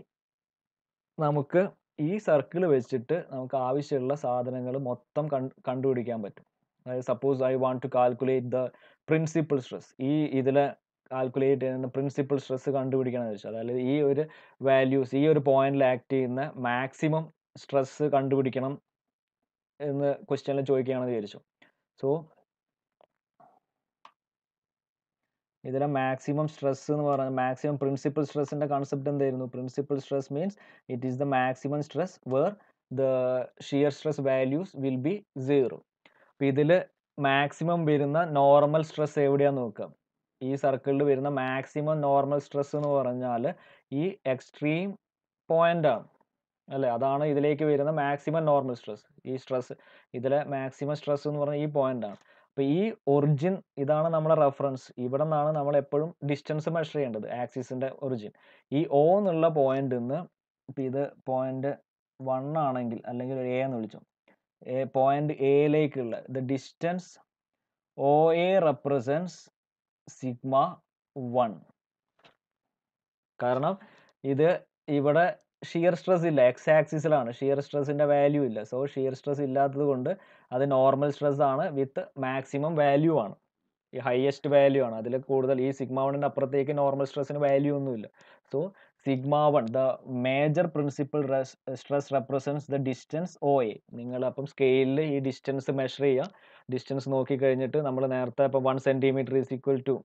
നമുക്ക് ഈ സർക്കിൾ വെച്ചിട്ട് നമുക്ക് ആവശ്യമുള്ള സാധനങ്ങൾ മൊത്തം കണ്ടുപിടിക്കാൻ പറ്റും. അതായത് suppose I want to calculate the principal stress. ഈ ഇതിലെ കാൽക്കുലേറ്റ് ചെയ്യുന്ന പ്രിൻസിപ്പൽ സ്ട്രെസ് കണ്ടുപിടിക്കണമെന്ന് വെച്ചാൽ, അതായത് ഈ ഒരു വാല്യൂസ് ഈ ഒരു പോയിന്റിൽ ആക്ട് ചെയ്യുന്ന മാക്സിമം സ്ട്രെസ് കണ്ടുപിടിക്കണം എന്ന് ക്വസ്റ്റ്യനിൽ ചോദിക്കുകയാണെന്ന് വിചാരിച്ചു. സോ ഇതിലെ മാക്സിമം സ്ട്രെസ് എന്ന് പറഞ്ഞാൽ മാക്സിമം പ്രിൻസിപ്പൽ സ്ട്രെസ്സിന്റെ കൺസെപ്റ്റ് എന്തായിരുന്നു? Principal stress means it is the maximum stress where the shear stress values will be 0. അപ്പം ഇതിൽ മാക്സിമം വരുന്ന നോർമൽ സ്ട്രെസ് എവിടെയാന്ന് നോക്കാം. ഈ സർക്കിളിൽ വരുന്ന മാക്സിമം നോർമൽ സ്ട്രെസ് എന്ന് പറഞ്ഞാൽ ഈ എക്സ്ട്രീം പോയിന്റ് ആണ് അല്ലേ? അതാണ് ഇതിലേക്ക് വരുന്ന മാക്സിമം നോർമൽ സ്ട്രെസ്. ഈ സ്ട്രെസ് ഇതിലെ മാക്സിമം സ്ട്രെസ് എന്ന് പറഞ്ഞാൽ ഈ പോയിന്റ് ആണ്. അപ്പോൾ ഈ ഒറിജിൻ ഇതാണ് നമ്മുടെ റെഫറൻസ്. ഇവിടെ നിന്നാണ് നമ്മൾ എപ്പോഴും ഡിസ്റ്റൻസ് മെഷർ ചെയ്യേണ്ടത്, ആക്സിസിന്റെ ഒറിജിൻ. ഈ ഒ എന്നുള്ള പോയിന്റ് നിന്ന് ഇപ്പം ഇത് പോയിന്റ് 1 ആണെങ്കിൽ, അല്ലെങ്കിൽ ഒരു എ എന്ന് വിളിച്ചു, പോയിന്റ് എയിലേക്കുള്ള the distance O A represents sigma 1. കാരണം ഇത് ഇവിടെ ഷിയർ സ്ട്രെസ് ഇല്ല, എക്സ് ആക്സിസിലാണ്, ഷിയർ സ്ട്രെസ്സിന്റെ വാല്യൂ ഇല്ല. സോ ഷിയർ സ്ട്രെസ് ഇല്ലാത്തത് കൊണ്ട് അത് നോർമൽ സ്ട്രെസ് ആണ് വിത്ത് മാക്സിമം വാല്യൂ ആണ്, ഈ ഹയസ്റ്റ് വാല്യൂ ആണ്. അതിൽ കൂടുതൽ ഈ സിഗ്മ 1ന്റെ അപ്പുറത്തേക്ക് നോർമൽ സ്ട്രെസ്സിന് വാല്യൂ ഒന്നുമില്ല. So sigma 1 the major principal stress represents the distance O A. നിങ്ങൾ അപ്പം സ്കെയിലിൽ ഈ ഡിസ്റ്റൻസ് മെഷർ ചെയ്യുക. ഡിസ്റ്റൻസ് നോക്കി കഴിഞ്ഞിട്ട് നമ്മൾ നേരത്തെ ഇപ്പോൾ 1 centimetre is equal to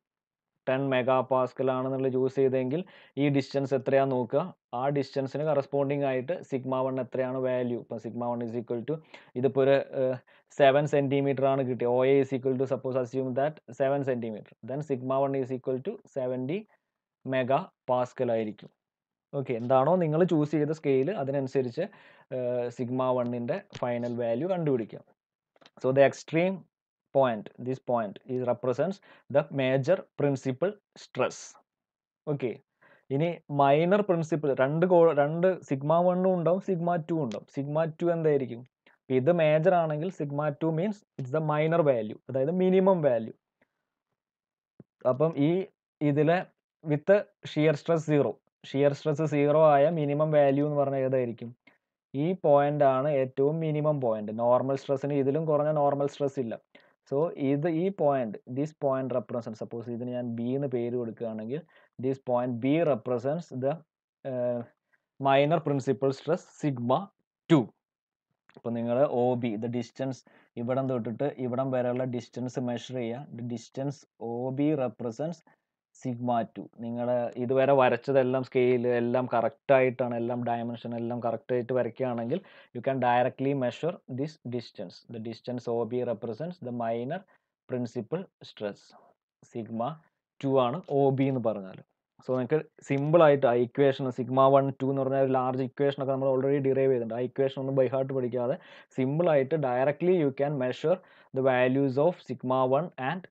10 mega pascal ആണെന്നുള്ള ചൂസ് ചെയ്തെങ്കിൽ ഈ ഡിസ്റ്റൻസ് എത്രയാണെന്ന് നോക്കുക. ആ ഡിസ്റ്റൻസിന് കറസ്പോണ്ടിങ് ആയിട്ട് സിഗ്മ 1 എത്രയാണ് വാല്യൂ. ഇപ്പം സിഗ്മ 1 ഈസ് ഈക്വൽ ടു ഇതിപ്പോൾ ഒരു 7 സെൻറ്റിമീറ്റർ ആണ് കിട്ടിയത്. O A is equal to suppose assume that 7 centimetre. Then sigma 1 is equal to 70 mega pascal ആയിരിക്കും. ഓക്കെ, എന്താണോ നിങ്ങൾ ചൂസ് ചെയ്ത സ്കെയിൽ അതിനനുസരിച്ച് സിഗ്മ 1ന്റെ ഫൈനൽ വാല്യൂ കണ്ടുപിടിക്കാം. So the extreme point, this point is represents the major principal stress. Okay, ഇനി മൈനർ പ്രിൻസിപ്പൽ രണ്ട് സിഗ്മ 1 ഉണ്ടാവും, സിഗ്മ 2 ഉണ്ടാവും. സിഗ്മ 2 എന്തായിരിക്കും? ഇത് മേജർ ആണെങ്കിൽ sigma 2 means it's the minor value, അതായത് മിനിമം വാല്യൂ. അപ്പം ഈ ഇതിലെ വിത്ത് ഷിയർ സ്ട്രെസ് 0, ഷിയർ സ്ട്രെസ് 0 ആയ മിനിമം വാല്യൂ എന്ന് പറഞ്ഞാൽ ഏതായിരിക്കും? ഈ പോയിന്റ് ആണ് ഏറ്റവും മിനിമം പോയിന്റ്. നോർമൽ സ്ട്രെസ്സിന് ഇതിലും കുറഞ്ഞ നോർമൽ സ്ട്രെസ് ഇല്ല. സോ ഈ point, this point represent, suppose ഇതിന് ഞാൻ ബി എന്ന് പേര് കൊടുക്കുകയാണെങ്കിൽ this point B represents the minor principal stress sigma 2. അപ്പോൾ നിങ്ങൾ ഒ ബി ദ ഡിസ്റ്റൻസ് ഇവിടം തൊട്ടിട്ട് ഇവിടം വരെയുള്ള ഡിസ്റ്റൻസ് മെഷർ ചെയ്യുക. Distance O B represents sigma 2. നിങ്ങൾ ഇതുവരെ വരച്ചതെല്ലാം സ്കെയിൽ എല്ലാം കറക്റ്റായിട്ടാണ്, എല്ലാം ഡയമെൻഷൻ എല്ലാം കറക്റ്റായിട്ട് വരയ്ക്കുകയാണെങ്കിൽ you can directly measure this distance. The distance O B represents the minor principal stress sigma 2 ആണ് ഒ ബി എന്ന് പറഞ്ഞാൽ. സോ നിങ്ങൾക്ക് സിമ്പിളായിട്ട് ആ ഇക്വേഷൻ സിഗ്മ 1 2 എന്ന് പറഞ്ഞാൽ ഒരു ലാർജ് ഇക്വേഷനൊക്കെ നമ്മൾ ഓൾറെഡി ഡിറൈവ് ചെയ്തിട്ടുണ്ട്. ആ ഇക്വേഷൻ ഒന്നും ബൈ ഹാർട്ട് പഠിക്കാതെ സിമ്പിളായിട്ട് directly you can measure the values of sigma 1 and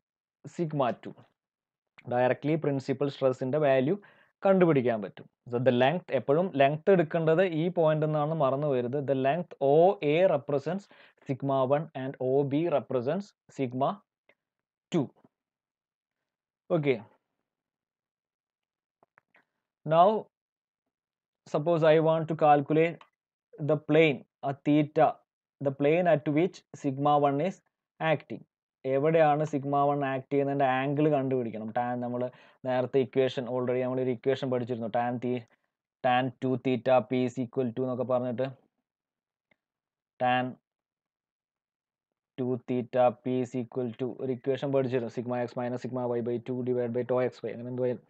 sigma 2. Directly principal സ്ട്രെസ്സിന്റെ വാല്യൂ കണ്ടുപിടിക്കാൻ പറ്റും. സോ ദ ലെങ്ത്, എപ്പോഴും ലെങ്ത് എടുക്കേണ്ടത് ഈ പോയിന്റ് എന്നാണ് മറന്നു വരുന്നത്. The length O A represents sigma 1 and O B represents sigma 2. Okay, now suppose I want to calculate the plane, a theta, the plane at which sigma 1 is acting. എവിടെയാണ് സിഗ്മ 1 ആക്ട് ചെയ്യുന്നതിൻ്റെ ആംഗിൾ കണ്ടുപിടിക്കണം. ടാൻ, നമ്മൾ നേരത്തെ ഇക്വേഷൻ ഓൾറെഡി നമ്മളൊരു ഇക്വേഷൻ പഠിച്ചിരുന്നു, tan 2 theta P is equal to എന്നൊക്കെ പറഞ്ഞിട്ട് tan 2 theta P is equal to ഒരു ഇക്വേഷൻ പഠിച്ചിരുന്നു. Sigma X minus sigma Y by 2 divide by tau X y, അങ്ങനെ എന്തുവായിരുന്നു.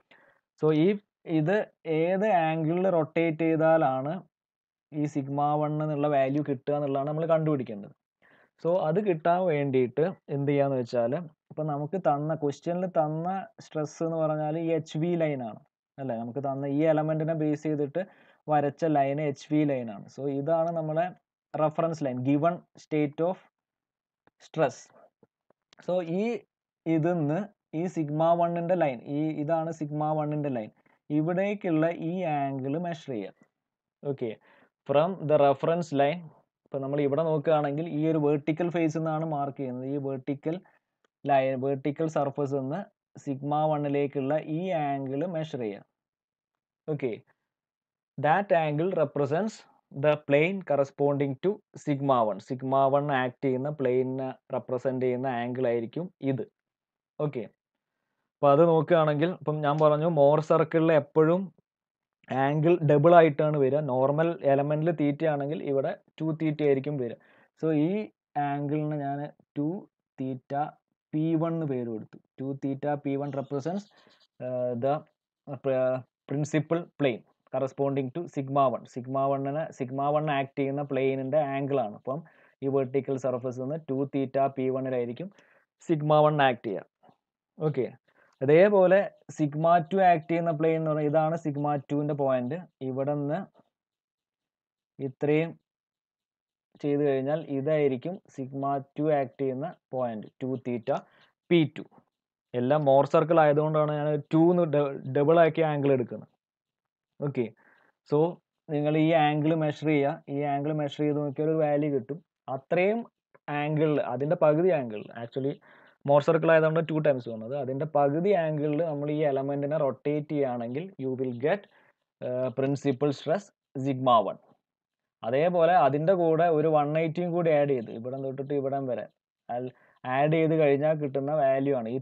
സോ ഇത് ഏത് ആംഗിളിൽ റൊട്ടേറ്റ് ചെയ്താലാണ് ഈ സിഗ്മ 1 എന്നുള്ള വാല്യൂ കിട്ടുക എന്നുള്ളതാണ് നമ്മൾ കണ്ടുപിടിക്കേണ്ടത്. സോ അത് കിട്ടാൻ വേണ്ടിയിട്ട് എന്ത് ചെയ്യാന്ന് വെച്ചാൽ, ഇപ്പം നമുക്ക് തന്ന ക്വസ്റ്റ്യനിൽ തന്ന സ്ട്രെസ് എന്ന് പറഞ്ഞാൽ ഈ എച്ച് വി ലൈനാണ് അല്ലേ. നമുക്ക് തന്ന ഈ എലമെൻറ്റിനെ ബേസ് ചെയ്തിട്ട് വരച്ച ലൈൻ എച്ച് വി ലൈനാണ്. സോ ഇതാണ് നമ്മളെ reference line, given state of stress. So ഇതിന്ന് ഈ സിഗ്മ 1ൻ്റെ ലൈൻ, ഇതാണ് സിഗ്മ 1ൻ്റെ ലൈൻ, ഇവിടേക്കുള്ള ഈ ആംഗിൾ മെഷർ ചെയ്യാം. Okay, from the reference line. ഇപ്പം നമ്മൾ ഇവിടെ നോക്കുകയാണെങ്കിൽ ഈ ഒരു വെർട്ടിക്കൽ ഫേസ് എന്നാണ് മാർക്ക് ചെയ്യുന്നത്. ഈ വെർട്ടിക്കൽ ലൈൻ, വെർട്ടിക്കൽ സർഫസ് നിന്ന് സിഗ്മ 1ലേക്കുള്ള ഈ ആംഗിൾ മെഷർ ചെയ്യാം. Okay, that angle represents the plane corresponding to sigma 1. Sigma 1 act ചെയ്യുന്ന പ്ലെയിനിനെ റെപ്രസെൻറ്റ് ചെയ്യുന്ന ആംഗിൾ ആയിരിക്കും ഇത്. ഓക്കെ, അപ്പോൾ അത് നോക്കുകയാണെങ്കിൽ ഇപ്പം ഞാൻ പറഞ്ഞു മോർ സർക്കിളിൽ എപ്പോഴും ആംഗിൾ ഡബിൾ ആയിട്ടാണ് വരിക. നോർമൽ എലമെൻറ്റിൽ തീറ്റ ആണെങ്കിൽ ഇവിടെ 2 തീറ്റ ആയിരിക്കും വരിക. സോ ഈ ആംഗിളിന് ഞാൻ 2 തീറ്റ P1 എന്ന് പേര് കൊടുത്തു. 2 theta P1 represents the principal plane corresponding to sigma 1. Sigma 1 act ചെയ്യുന്ന പ്ലെയിനിൻ്റെ ആംഗിളാണ്. അപ്പം ഈ വെർട്ടിക്കൽ സർഫസ് നിന്ന് 2 തീറ്റ P1-ലായിരിക്കും സിഗ്മ 1 ആക്ട് ചെയ്യുക. ഓക്കെ, അതേപോലെ സിഗ്മ 2 ആക്ട് ചെയ്യുന്ന പ്ലെയിൻ എന്ന് പറഞ്ഞാൽ ഇതാണ് സിഗ്മ 2ൻ്റെ പോയിന്റ്. ഇവിടെ നിന്ന് ഇത്രയും ചെയ്തു കഴിഞ്ഞാൽ ഇതായിരിക്കും സിഗ്മ 2 ആക്ട് ചെയ്യുന്ന പോയിന്റ്, 2 തീറ്റ P2. എല്ലാം മോർ സർക്കിൾ ആയതുകൊണ്ടാണ് ഞാൻ 2 ഡബിൾ ആക്കി ആംഗിൾ എടുക്കുന്നത്. ഓക്കെ, സോ നിങ്ങൾ ഈ ആംഗിൾ മെഷർ ചെയ്യുക. ഈ ആംഗിൾ മെഷർ ചെയ്ത് നോക്കിയാൽ ഒരു വാല്യൂ കിട്ടും. അത്രയും ആംഗിളിൽ, അതിൻ്റെ പകുതി ആംഗിളിൽ, ആക്ച്വലി മോർ സർക്കിൾ ആയതുകൊണ്ട് 2 ടൈംസ് വന്നത്, അതിൻ്റെ പകുതി ആംഗിളിൽ നമ്മൾ ഈ എലമെൻറ്റിനെ റൊട്ടേറ്റ് ചെയ്യുകയാണെങ്കിൽ you will get principal stress sigma 1. അതേപോലെ അതിൻ്റെ കൂടെ ഒരു 180 കൂടി ആഡ് ചെയ്ത് ഇവിടം തൊട്ടിട്ട് ഇവിടം വരെ ആഡ് ചെയ്ത് കഴിഞ്ഞാൽ കിട്ടുന്ന വാല്യൂ ആണ് ഈ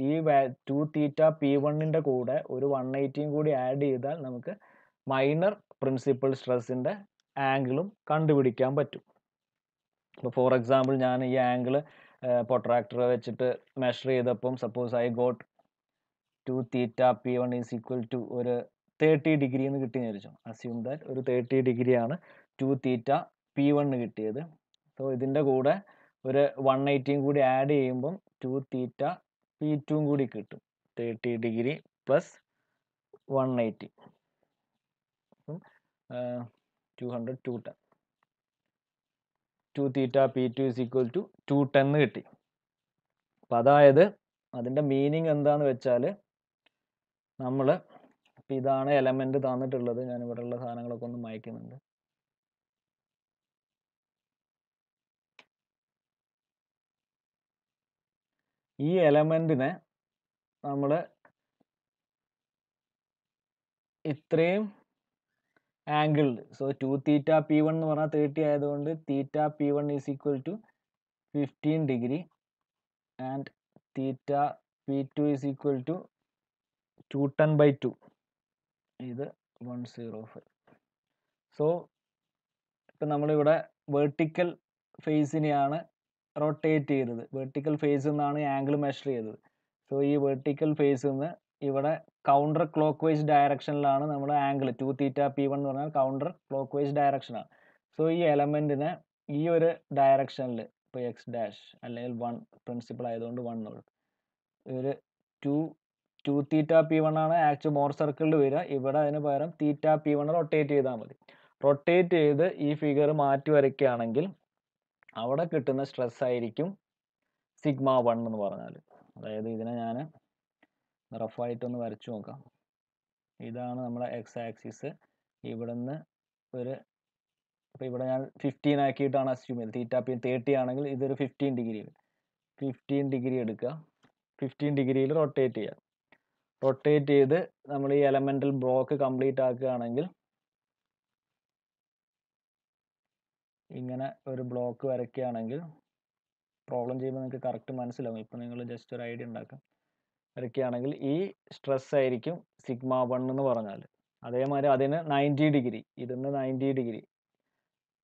2 തീറ്റ P1-ൻ്റെ കൂടെ ഒരു 180 കൂടി ആഡ് ചെയ്താൽ നമുക്ക് മൈനർ പ്രിൻസിപ്പൽ സ്ട്രെസ്സിൻ്റെ ആംഗിളും കണ്ടുപിടിക്കാൻ പറ്റും. ഇപ്പോൾ ഫോർ എക്സാമ്പിൾ ഞാൻ ഈ ആംഗിൾ പ്രൊട്രാക്ടർ വെച്ചിട്ട് മെഷർ ചെയ്തപ്പം suppose I got 2 theta P1 is equal to ഒരു 30 ഡിഗ്രി എന്ന് കിട്ടി വിചാരിച്ചു. അസ്യൂം ദാറ്റ് ഒരു 30 ഡിഗ്രിയാണ് 2 തീറ്റ P1 കിട്ടിയത്. സോ ഇതിൻ്റെ കൂടെ ഒരു 180 കൂടി ആഡ് ചെയ്യുമ്പം 2 തീറ്റ P2 കൂടി കിട്ടും. 30 degree plus 180, 200, 210. 2 theta P2 is equal to 210 കിട്ടി. അപ്പം അതായത് അതിൻ്റെ മീനിങ് എന്താണെന്ന് വെച്ചാൽ, നമ്മൾ ഇപ്പം ഇതാണ് എലമെൻറ്റ് തന്നിട്ടുള്ളത്. ഞാൻ ഇവിടെയുള്ള സാധനങ്ങളൊക്കെ ഒന്ന് മായ്ക്കുന്നുണ്ട്. ഈ എലമെൻറ്റിനെ നമ്മൾ ഇത്രയും ആംഗിൾ, സോ 2 തീറ്റ P1 എന്ന് പറഞ്ഞാൽ 30 ആയതുകൊണ്ട് theta P1 is equal to 15 degree and theta P2 is equal to 210/2. ഇത് 105. സോ ഇപ്പം നമ്മളിവിടെ വെർട്ടിക്കൽ ഫേസിനെയാണ് റൊട്ടേറ്റ് ചെയ്തത്. വെർട്ടിക്കൽ ഫേസിൽ നിന്നാണ് ആംഗിൾ മെഷർ ചെയ്തത്. സോ ഈ വെർട്ടിക്കൽ ഫേസിൽ നിന്ന് ഇവിടെ കൗണ്ടർ ക്ലോക്ക് വൈസ് ഡയറക്ഷനിലാണ് നമ്മൾ ആംഗിൾ 2 തീറ്റ P1 എന്ന് പറഞ്ഞാൽ കൗണ്ടർ ക്ലോക്ക് വൈസ് ഡയറക്ഷനാണ്. സോ ഈ എലമെൻറ്റിനെ ഈ ഒരു ഡയറക്ഷനിൽ, ഇപ്പോൾ എക്സ് ഡാഷ് അല്ലെങ്കിൽ 1 പ്രിൻസിപ്പൾ ആയതുകൊണ്ട് 1 കൊടുക്കും. ഒരു 2 തീറ്റ P1 ആണ് ആക്ച്വൽ മോർ സർക്കിളിൽ വരിക. ഇവിടെ അതിന് പകരം തീറ്റ P1 റൊട്ടേറ്റ് ചെയ്താൽ മതി. റൊട്ടേറ്റ് ചെയ്ത് ഈ ഫിഗർ മാറ്റി വരയ്ക്കുകയാണെങ്കിൽ അവിടെ കിട്ടുന്ന സ്ട്രെസ് ആയിരിക്കും സിഗ്മ 1 എന്ന് പറഞ്ഞാൽ. അതായത് ഇതിനെ ഞാൻ റഫായിട്ടൊന്ന് വരച്ചു നോക്കാം. ഇതാണ് നമ്മുടെ എക്സ് ആക്സിസ്. ഇവിടെ നിന്ന് ഇപ്പോൾ ഇവിടെ ഞാൻ 15 ആക്കിയിട്ടാണ് അസ്യൂം ചെയ്തത്. തീറ്റ P 30 ആണെങ്കിൽ ഇതൊരു 15 ഡിഗ്രി. 15 ഡിഗ്രി എടുക്കുക, 15 ഡിഗ്രിയിൽ റൊട്ടേറ്റ് ചെയ്യുക. റൊട്ടേറ്റ് ചെയ്ത് നമ്മൾ ഈ എലമെൻ്റൽ ബ്ലോക്ക് കംപ്ലീറ്റ് ആക്കുകയാണെങ്കിൽ ഇങ്ങനെ ഒരു ബ്ലോക്ക് വരയ്ക്കുകയാണെങ്കിൽ, പ്രോബ്ലം ചെയ്യുമ്പോൾ നിങ്ങൾക്ക് കറക്റ്റ് മനസ്സിലാവും. ഇപ്പോൾ നിങ്ങൾ ജസ്റ്റ് ഒരു ഐഡിയ ഉണ്ടാക്കാം. വരയ്ക്കുകയാണെങ്കിൽ ഈ സ്ട്രെസ് ആയിരിക്കും സിഗ്മ 1 എന്ന് പറഞ്ഞാൽ. അതേമാതിരി അതിന് 90 ഡിഗ്രി, ഇതിന് 90 ഡിഗ്രി,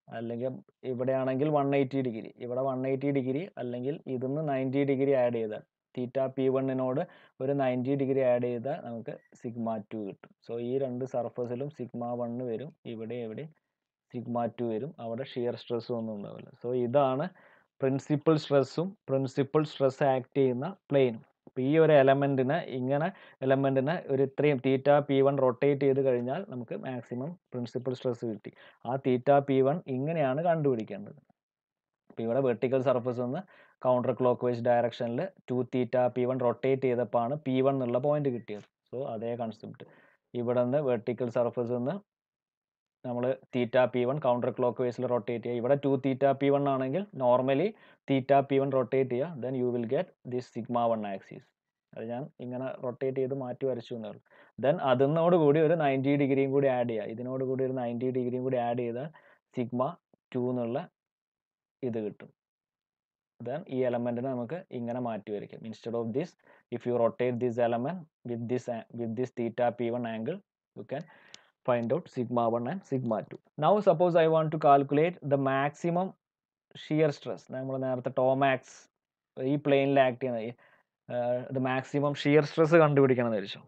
അല്ലെങ്കിൽ ഇവിടെയാണെങ്കിൽ 180 ഡിഗ്രി, ഇവിടെ 180 ഡിഗ്രി, അല്ലെങ്കിൽ ഇതിന്ന് 90 ഡിഗ്രി ആഡ് ചെയ്താൽ തീറ്റ P1-നോട് ഒരു 90 ഡിഗ്രി ആഡ് ചെയ്താൽ നമുക്ക് സിഗ്മ 2 കിട്ടും. സോ ഈ രണ്ട് സർഫസിലും സിഗ്മ 1 വരും, ഇവിടെ സിഗ്മ 2 വരും. അവിടെ ഷിയർ സ്ട്രെസ്സും ഒന്നും ഉണ്ടാവില്ല. സോ ഇതാണ് പ്രിൻസിപ്പൽ സ്ട്രെസ്സും പ്രിൻസിപ്പൽ സ്ട്രെസ് ആക്ട് ചെയ്യുന്ന പ്ലെയിനും. അപ്പോൾ ഈ ഒരു എലമെൻറ്റിനെ ഒരു ഇത്രയും തീറ്റ P1 റൊട്ടേറ്റ് ചെയ്ത് കഴിഞ്ഞാൽ നമുക്ക് മാക്സിമം പ്രിൻസിപ്പൽ സ്ട്രെസ് കിട്ടി. ആ തീറ്റ P1 ഇങ്ങനെയാണ് കണ്ടുപിടിക്കേണ്ടത്. അപ്പോൾ ഇവിടെ വെർട്ടിക്കൽ സർഫസ് നിന്ന് കൗണ്ടർ ക്ലോക്ക് വൈസ് ഡയറക്ഷനിൽ 2 തീറ്റ P1 റൊട്ടേറ്റ് ചെയ്തപ്പോഴാണ് P1 എന്നുള്ള പോയിന്റ് കിട്ടിയത്. സോ അതേ കൺസെപ്റ്റ് ഇവിടെ നിന്ന് വെർട്ടിക്കൽ സർഫസ് നിന്ന് നമ്മൾ തീറ്റ P1 കൗണ്ടർ ക്ലോക്ക് വൈസിൽ റൊട്ടേറ്റ് ചെയ്യുക. ഇവിടെ 2 തീറ്റ P1 ആണെങ്കിൽ നോർമലി തീറ്റ P1 റൊട്ടേറ്റ് ചെയ്യുക. Then you will get this sigma 1 axis. അത് ഞാൻ ഇങ്ങനെ റൊട്ടേറ്റ് ചെയ്ത് മാറ്റി വരച്ചു എന്നേ ഉള്ളൂ. ദെൻ അതിനോടുകൂടി ഒരു 90 ഡിഗ്രിയും കൂടി ആഡ് ചെയ്യുക. ഇതിനോടുകൂടി ഒരു 90 ഡിഗ്രിയും കൂടി ആഡ് ചെയ്താൽ സിഗ്മ 2 എന്നുള്ള ഇത് കിട്ടും. ദെൻ ഈ എലമെൻറ്റിനെ നമുക്ക് ഇങ്ങനെ മാറ്റി വരയ്ക്കാം. Instead of this, if you rotate this element with this theta P1 angle, you can find out sigma 1 and sigma 2. Now suppose I want to calculate the maximum shear stress. നമ്മൾ നേരത്തെ ടോമാക്സ് ഈ പ്ലെയിനിൽ ആക്ട് ചെയ്യുന്ന മാക്സിമം ഷിയർ സ്ട്രെസ് കണ്ടുപിടിക്കണം എന്ന് വെച്ചു.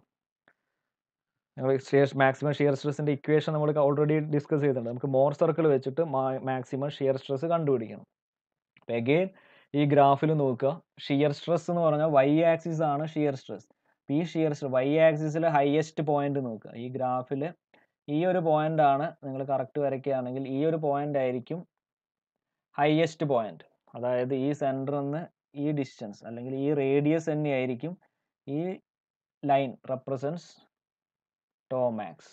മാക്സിമം ഷിയർ സ്ട്രെസ്സിൻ്റെ ഇക്വേഷൻ നമ്മൾ ഓൾറെഡി ഡിസ്കസ് ചെയ്തിട്ടുണ്ട്. നമുക്ക് മോർ സർക്കിൾ വെച്ചിട്ട് മാക്സിമം ഷിയർ സ്ട്രെസ് കണ്ടുപിടിക്കണം. അപ്പോൾ അഗെയിൻ ഈ ഗ്രാഫിൽ നോക്കുക, ഷിയർ സ്ട്രെസ് എന്ന് പറഞ്ഞാൽ വൈ ആക്സിസ് ആണ് ഷിയർ സ്ട്രെസ്. ഈ ഷിയർ സ്ട്രെസ് വൈ ആക്സിസിൽ ഹയസ്റ്റ് പോയിന്റ് നോക്കുക. ഈ ഗ്രാഫിൽ ഈ ഒരു പോയിന്റ് ആണ് നിങ്ങൾ കറക്റ്റ് വരയ്ക്കുകയാണെങ്കിൽ ഈ ഒരു പോയിന്റ് ആയിരിക്കും ഹയസ്റ്റ് പോയിന്റ്. അതായത് ഈ സെൻറ്ററിൽ നിന്ന് ഈ ഡിസ്റ്റൻസ് അല്ലെങ്കിൽ ഈ റേഡിയസ് തന്നെയായിരിക്കും ഈ line represents tau max.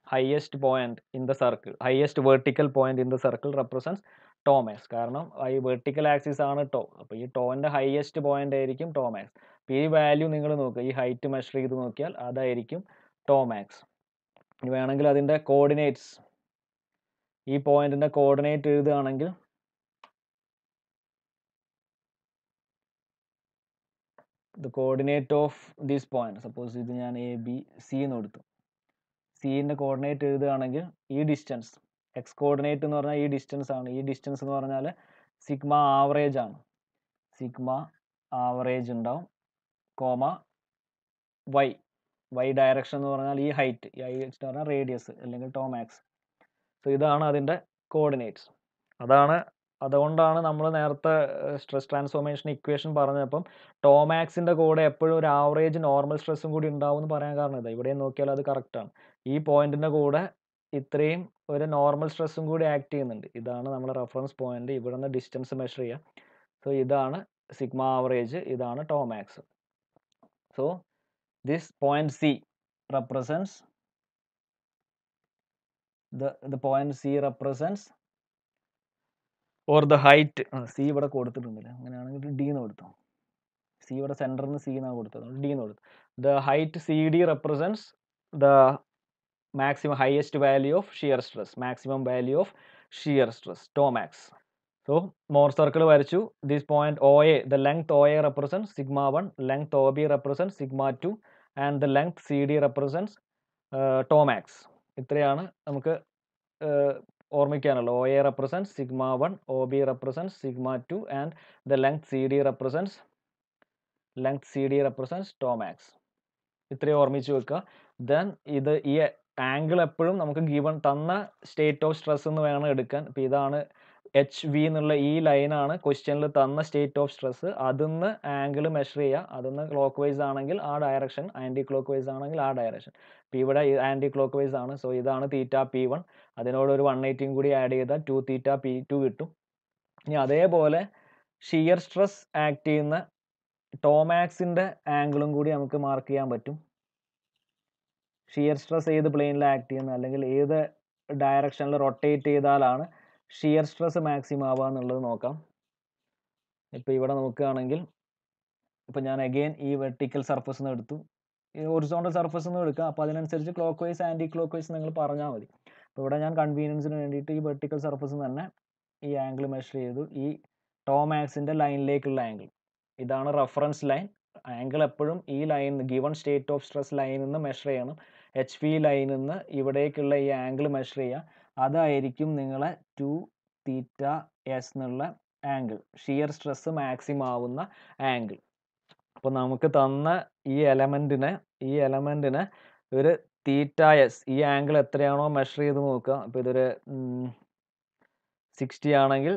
Highest point in the circle, highest vertical point in the circle represents tau max. കാരണം ഈ വെർട്ടിക്കൽ ആക്സിസ് ആണ് ടോ. അപ്പോൾ ഈ ടോൻ്റെ ഹയസ്റ്റ് പോയിന്റ് ആയിരിക്കും ടോമാക്സ്. അപ്പോൾ ഈ വാല്യൂ നിങ്ങൾ നോക്കുക, ഈ ഹൈറ്റ് മെഷർ ചെയ്ത് നോക്കിയാൽ അതായിരിക്കും ടോമാക്സ്. ഇനി വേണമെങ്കിൽ അതിൻ്റെ കോർഡിനേറ്റ്സ്, ഈ പോയിന്റിൻ്റെ കോർഡിനേറ്റ് എഴുതുകയാണെങ്കിൽ the coordinate of this point, suppose ഇത് ഞാൻ എ ബി സി എന്ന് കൊടുത്തു. സിൻ്റെ കോർഡിനേറ്റ് എഴുതുകയാണെങ്കിൽ ഈ ഡിസ്റ്റൻസ്, എക്സ് കോർഡിനേറ്റ് എന്ന് പറഞ്ഞാൽ ഈ ഡിസ്റ്റൻസ് ആണ്. ഈ ഡിസ്റ്റൻസ് എന്ന് പറഞ്ഞാൽ സിഗ്മ ആവറേജ് ആണ്. സിഗ്മ ആവറേജ് ഉണ്ടാവും, കോമ വൈ ഡയറക്ഷൻ എന്ന് പറഞ്ഞാൽ ഈ ഹൈറ്റ്, ഈ ഹൈറ്റ് എന്ന് പറഞ്ഞാൽ റേഡിയസ് അല്ലെങ്കിൽ ടോമാക്സ്. സോ ഇതാണ് അതിൻ്റെ കോർഡിനേറ്റ്സ്. അതുകൊണ്ടാണ് നമ്മൾ നേരത്തെ സ്ട്രെസ് ട്രാൻസ്ഫോർമേഷൻ ഇക്വേഷൻ പറഞ്ഞപ്പം ടോമാക്സിൻ്റെ കൂടെ എപ്പോഴും ഒരു ആവറേജ് നോർമൽ സ്ട്രെസ്സും കൂടി ഉണ്ടാവും എന്ന് പറയാൻ കാരണം ഇതാ. ഇവിടെ നോക്കിയാൽ അത് കറക്റ്റാണ്. ഈ പോയിന്റിൻ്റെ കൂടെ ഇത്രയും ഒരു നോർമൽ സ്ട്രെസ്സും കൂടി ആക്ട് ചെയ്യുന്നുണ്ട്. ഇതാണ് നമ്മുടെ റെഫറൻസ് പോയിന്റ്. ഇവിടെ നിന്ന് ഡിസ്റ്റൻസ് മെഷർ ചെയ്യുക. സോ ഇതാണ് സിഗ്മ ആവറേജ്, ഇതാണ് tau max. So this point C represents the point C represents or the height. C ഇവിടെ കൊടുത്തിട്ടുണ്ടല്ലോ, അങ്ങനെയാണെങ്കിൽ ഡി എന്ന് കൊടുത്തു. സി ഇവിടെ സെൻറ്ററിൽ നിന്ന് സി എന്നാണ് കൊടുത്തത്, ഡി എന്ന് കൊടുത്തു. The height C D represents the maximum highest value of shear stress, maximum value of shear stress tau max. So Mohr circle വരച്ചു. This point O A, the length O A represents sigma 1, length O B represents sigma 2 and the length C D represents tau max. ഇത്രയാണ് നമുക്ക് ഓർമ്മിക്കാനുള്ളത്. O A represents sigma 1, O B represents sigma 2 and the length C D represents tau max. ഇത്രയും ഓർമ്മിച്ച് വെക്കുക. ദെൻ ഈ ആംഗിൾ എപ്പോഴും നമുക്ക് ഗിവൺ തന്ന സ്റ്റേറ്റ് ഓഫ് സ്ട്രെസ് എന്ന് വേണം എടുക്കാൻ. ഇപ്പോൾ ഇതാണ് എച്ച് വി എന്നുള്ള ഈ ലൈനാണ് ക്വസ്റ്റ്യനിൽ തന്ന സ്റ്റേറ്റ് ഓഫ് സ്ട്രെസ്. അതിന്ന് ആംഗിൾ മെഷർ ചെയ്യുക. അതിന്ന് ക്ലോക്ക് വൈസ് ആണെങ്കിൽ ആ ഡയറക്ഷൻ, ആൻറ്റി ക്ലോക്ക് വൈസ് ആണെങ്കിൽ ആ ഡയറക്ഷൻ. ഇപ്പോൾ ഇവിടെ ആൻറ്റി ക്ലോക്ക് വൈസ് ആണ്. സോ ഇതാണ് തീറ്റ P1. അതിനോട് ഒരു 180 കൂടി ആഡ് ചെയ്താൽ 2 തീറ്റ P2 കിട്ടും. ഇനി അതേപോലെ ഷിയർ സ്ട്രെസ് ആക്ട് ചെയ്യുന്ന ടോമാക്സിൻ്റെ ആംഗിളും കൂടി നമുക്ക് മാർക്ക് ചെയ്യാൻ പറ്റും. ഷിയർ സ്ട്രെസ് ഏത് പ്ലെയിനിൽ ആക്ട് ചെയ്യുന്നത് അല്ലെങ്കിൽ ഏത് ഡയറക്ഷനിൽ റൊട്ടേറ്റ് ചെയ്താലാണ് ഷിയർ സ്ട്രെസ് മാക്സിമം ആവുക എന്നുള്ളത് നോക്കാം. ഇപ്പോൾ ഇവിടെ നോക്കുകയാണെങ്കിൽ, ഇപ്പോൾ ഞാൻ അഗെയിൻ ഈ വെർട്ടിക്കൽ സർഫസ് നിന്ന് എടുത്തു, ഈ ഹൊറിസോണ്ടൽ സർഫസ് നിന്ന് എടുക്കുക. അപ്പോൾ അതിനനുസരിച്ച് clockwise anti clock vice നിങ്ങൾ പറഞ്ഞാൽ മതി. അപ്പോൾ ഇവിടെ ഞാൻ കൺവീനിയൻസിന് വേണ്ടിയിട്ട് ഈ വെർട്ടിക്കൽ സർഫസ് തന്നെ ഈ ആംഗിൾ മെഷർ ചെയ്തു. ഈ ടോമാക്സിൻ്റെ ലൈനിലേക്കുള്ള ആംഗിൾ ഇതാണ് റെഫറൻസ് ലൈൻ. ആംഗിൾ എപ്പോഴും ഈ line given state of stress ലൈനിൽ നിന്ന് മെഷർ ചെയ്യണം. എച്ച് പി ലൈനിൽ നിന്ന് ഇവിടേക്കുള്ള ഈ ആംഗിൾ മെഷർ ചെയ്യുക. അതായിരിക്കും നിങ്ങളെ 2 തീറ്റ എസ് എന്നുള്ള ആംഗിൾ, ഷിയർ സ്ട്രെസ് മാക്സിമം ആവുന്ന ആംഗിൾ. അപ്പോൾ നമുക്ക് തന്ന ഈ എലമെൻറ്റിനെ ഒരു തീറ്റ എസ് ഈ ആംഗിൾ എത്രയാണോ മെഷർ ചെയ്ത് നോക്കുക. അപ്പോൾ ഇതൊരു 60 ആണെങ്കിൽ